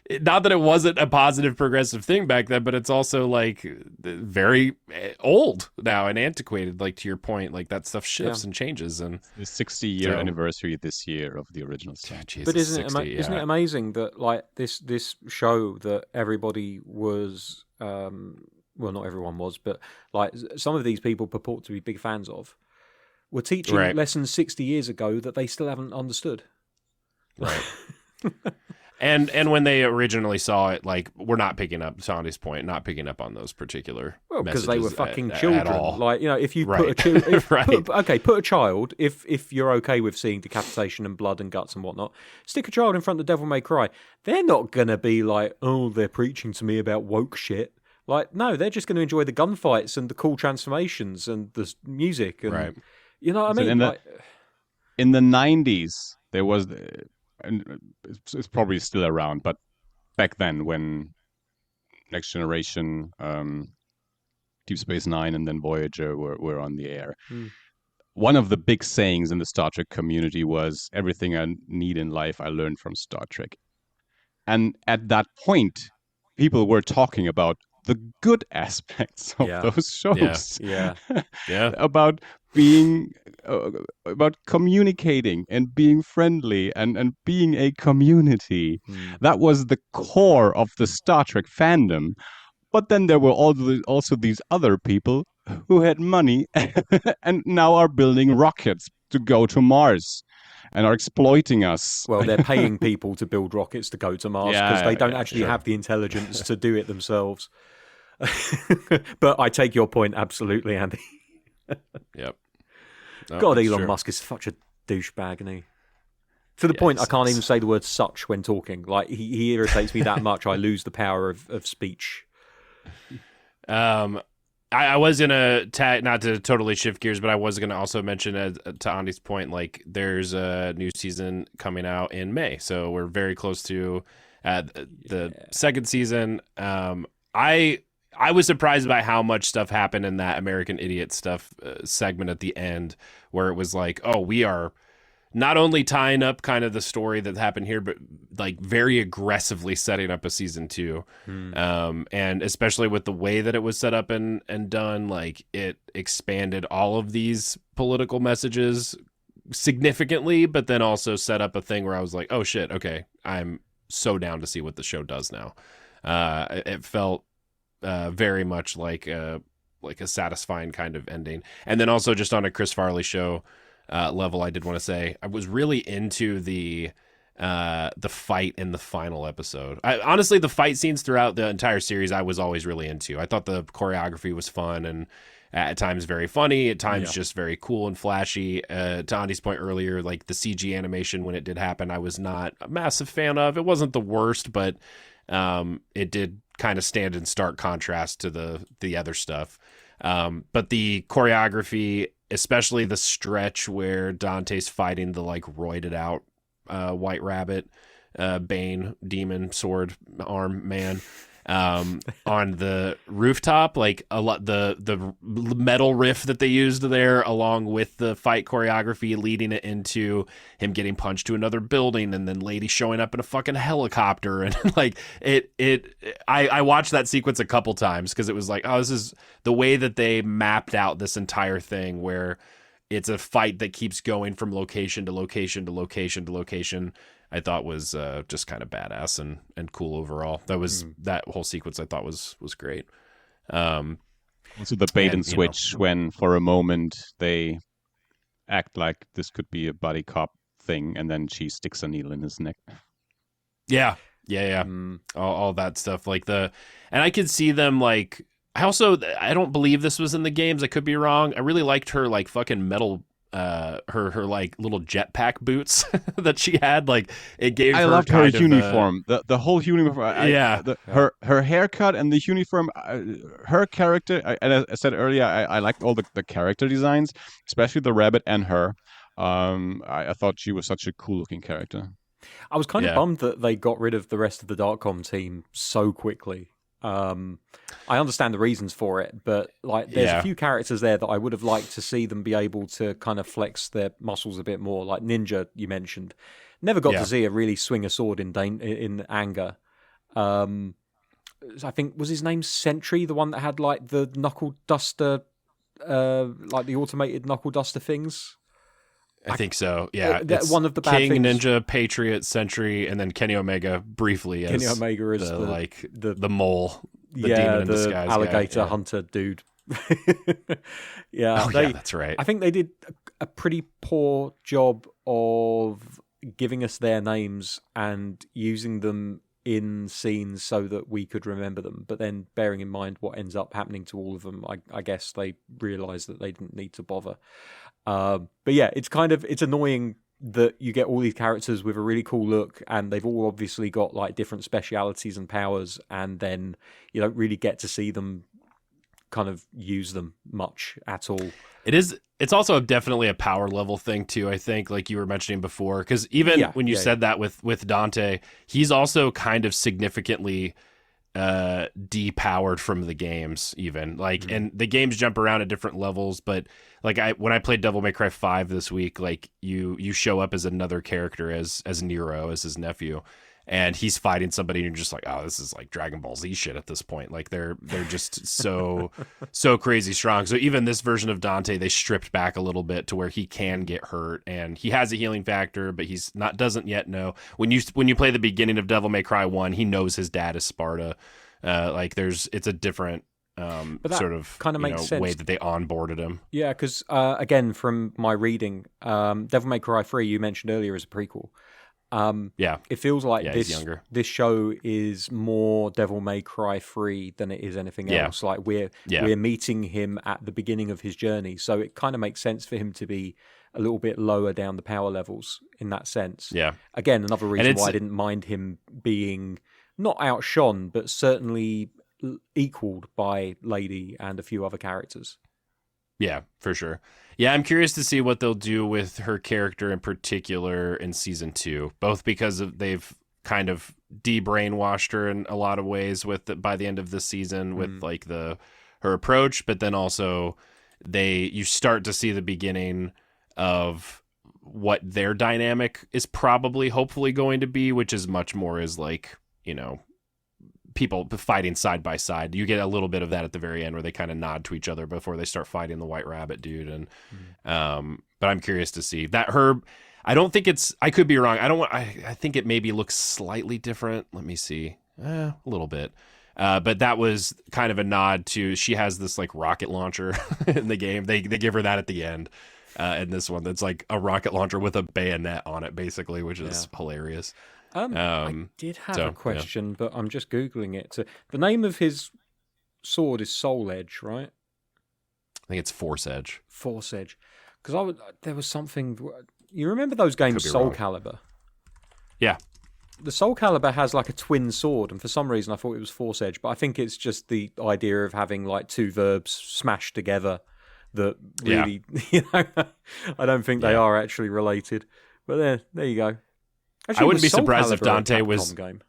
that it wasn't a positive progressive thing back then, but it's also like very old now and antiquated. Like, to your point, like that stuff shifts and changes. And the 60-year anniversary this year of the original stuff. But isn't it amazing that like this show that everybody was... well, not everyone was, but like some of these people purport to be big fans of, were teaching lessons 60 years ago that they still haven't understood. Right. and when they originally saw it, like, we're not picking up, to Andy's point, not picking up on those particular because they were fucking children. At all. Like, if you put a child, if you're okay with seeing decapitation and blood and guts and whatnot, stick a child in front of The Devil May Cry. They're not going to be like, oh, they're preaching to me about woke shit. Like, no, they're just going to enjoy the gunfights and the cool transformations and the music. And, you know what I mean? In the 90s, there was, and it's probably still around, but back then when Next Generation, Deep Space Nine, and then Voyager were on the air, one of the big sayings in the Star Trek community was, everything I need in life I learned from Star Trek. And at that point, people were talking about the good aspects of those shows. About being, about communicating and being friendly and being a community. That was the core of the Star Trek fandom. But then there were also these other people who had money and now are building rockets to go to Mars and are exploiting us. Well, they're paying people to build rockets to go to Mars because they don't actually have the intelligence to do it themselves. But I take your point absolutely, Andy. Yep. No, God, Elon Musk is such a douchebag, isn't he? To the point I can't even say the word such when talking. Like, he irritates me that much, I lose the power of speech. I was gonna not to totally shift gears, but I was gonna also mention to Andy's point, like, there's a new season coming out in May, so we're very close to the second season. I was surprised by how much stuff happened in that American Idiot stuff segment at the end, where it was like, oh, we are not only tying up kind of the story that happened here, but like very aggressively setting up a season 2. And especially with the way that it was set up and done, like, it expanded all of these political messages significantly, but then also set up a thing where I was like, oh shit, okay, I'm so down to see what the show does now. It felt very much like a satisfying kind of ending. And then also just on a Chris Farley show, level, I did want to say I was really into the fight in the final episode. Honestly, the fight scenes throughout the entire series, I was always really into. I thought the choreography was fun and at times very funny, at times just very cool and flashy. To Andy's point earlier, like the CG animation when it did happen, I was not a massive fan of. It wasn't the worst, but it did kind of stand in stark contrast to the other stuff. But the choreography, especially the stretch where Dante's fighting the like roided out White Rabbit, Bane, demon, sword, arm man, on the rooftop, like a lot the metal riff that they used there, along with the fight choreography, leading it into him getting punched to another building, and then Lady showing up in a fucking helicopter, and like I watched that sequence a couple times because it was like, oh, this is the way that they mapped out this entire thing where it's a fight that keeps going from location to location to location to location. I thought was just kind of badass and cool overall. That whole sequence I thought was great. Also the bait and switch when for a moment they act like this could be a buddy cop thing, and then she sticks a needle in his neck. Yeah. All that stuff, like and I could see them like. I don't believe this was in the games. I could be wrong. I really liked her like fucking metal. Her like little jetpack boots that she had, like it gave I her loved her uniform, the whole uniform. Her haircut and the uniform, her character. And I said earlier, I liked all the character designs, especially the rabbit and her. I thought she was such a cool looking character. I was kind of bummed that they got rid of the rest of the Darkcom team so quickly. I understand the reasons for it, but like there's a few characters there that I would have liked to see them be able to kind of flex their muscles a bit more. Like Ninja, you mentioned, never got to see her really swing a sword in anger. I think was his name Sentry, the one that had like the knuckle duster, like the automated knuckle duster things. I think so. Yeah, it's one of the bad King, things. Ninja, Patriot, Sentry, and then Kenny Omega briefly as Kenny Omega is the mole, the demon in disguise, alligator hunter dude. That's right. I think they did a pretty poor job of giving us their names and using them in scenes so that we could remember them. But then bearing in mind what ends up happening to all of them, I guess they realised that they didn't need to bother. But yeah, it's annoying that you get all these characters with a really cool look, and they've all obviously got like different specialities and powers, and then you don't really get to see them kind of use them much at all. It's also definitely a power level thing too, I think, like you were mentioning before, because even when you said that with Dante, he's also kind of significantly depowered from the games, even like and the games jump around at different levels, but like when I played Devil May Cry 5 this week, like you show up as another character as Nero, as his nephew, and he's fighting somebody and you're just like, oh, this is like Dragon Ball Z shit at this point. Like they're just so crazy strong. So even this version of Dante, they stripped back a little bit to where he can get hurt and he has a healing factor, but doesn't yet know. When you play the beginning of Devil May Cry 1, he knows his dad is Sparta. It's a different but that sort of kind of makes sense. Way that they onboarded him. Yeah, because again, from my reading, Devil May Cry 3 you mentioned earlier is a prequel. It feels like this show is more Devil May Cry 3 than it is anything else. Like we're meeting him at the beginning of his journey, so it kind of makes sense for him to be a little bit lower down the power levels in that sense. Yeah. Again, another reason why I didn't mind him being not outshone, but certainly equaled by Lady and a few other characters. Yeah, for sure. Yeah, I'm curious to see what they'll do with her character in particular in season 2, both because they've kind of de-brainwashed her in a lot of ways by the end of this season with like her approach, but then also you start to see the beginning of what their dynamic is probably hopefully going to be, which is much more is like, people fighting side by side. You get a little bit of that at the very end where they kind of nod to each other before they start fighting the White Rabbit dude. And but I'm curious to see that I don't think I could be wrong. I think it maybe looks slightly different. Let me see. A little bit. But that was kind of a nod to, she has this like rocket launcher in the game. They give her that at the end. in this one. That's like a rocket launcher with a bayonet on it, basically, which is hilarious. I did have a question, but I'm just Googling it. So the name of his sword is Soul Edge, right? I think it's Force Edge. Force Edge. Because there was something... You remember those games, Soul Calibur? Yeah. The Soul Calibur has like a twin sword, and for some reason I thought it was Force Edge, but I think it's just the idea of having like two verbs smashed together that really, I don't think they are actually related. But there you go. Actually, I wouldn't be Soul surprised if Calibur Dante a was... Capcom game?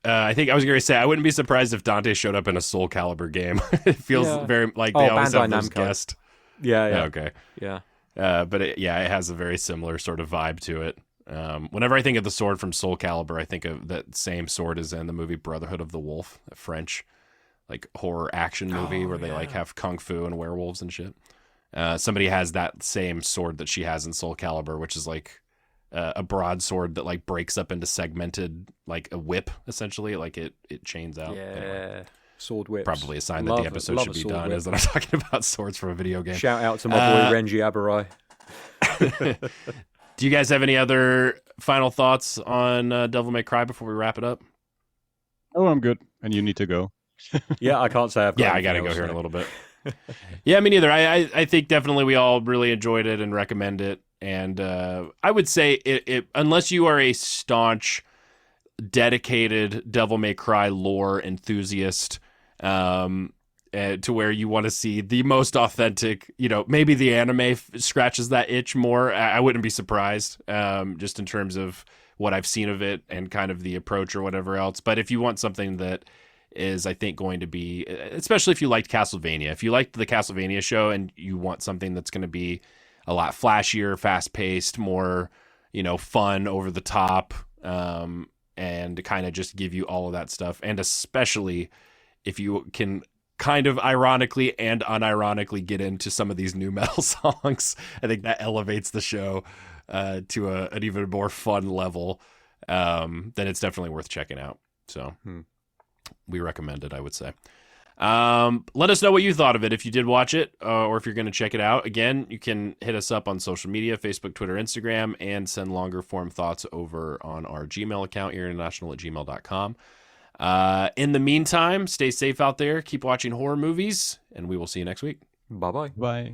I think I was going to say, I wouldn't be surprised if Dante showed up in a Soul Calibur game. It feels very like they always Bandai have those Namco. guests. Yeah. Okay. Yeah. But it has a very similar sort of vibe to it. Whenever I think of the sword from Soul Calibur, I think of that same sword as in the movie Brotherhood of the Wolf, a French like horror action movie where they like have kung fu and werewolves and shit. Somebody has that same sword that she has in Soul Calibur, which is like a broadsword that like breaks up into segmented, like a whip essentially, like it chains out. Yeah. Anyway, sword whips. probably a sign that the episode should be done, is that I'm talking about swords from a video game. Shout out to my boy Renji Abarai. Do you guys have any other final thoughts on Devil May Cry before we wrap it up? Oh, I'm good. And you need to go. Yeah, I can't say I've got I gotta anything go else here in to a little bit. Yeah, me neither. I think definitely we all really enjoyed it and recommend it. And I would say it unless you are a staunch, dedicated Devil May Cry lore enthusiast, to where you want to see the most authentic, maybe the anime scratches that itch more. I wouldn't be surprised, just in terms of what I've seen of it and kind of the approach or whatever else. But if you want something that is, I think, going to be, especially if you liked Castlevania, if you liked the Castlevania show and you want something that's going to be a lot flashier, fast-paced, more, fun, over the top, and to kind of just give you all of that stuff. And especially if you can kind of ironically and unironically get into some of these new metal songs, I think that elevates the show to an even more fun level. Then it's definitely worth checking out. So we recommend it, I would say. Let us know what you thought of it if you did watch it, or if you're going to check it out. Again, you can hit us up on social media, Facebook, Twitter, Instagram, and send longer form thoughts over on our Gmail account, eerinternational@gmail.com. In the meantime, stay safe out there, keep watching horror movies, and we will see you next week. Bye-bye. Bye.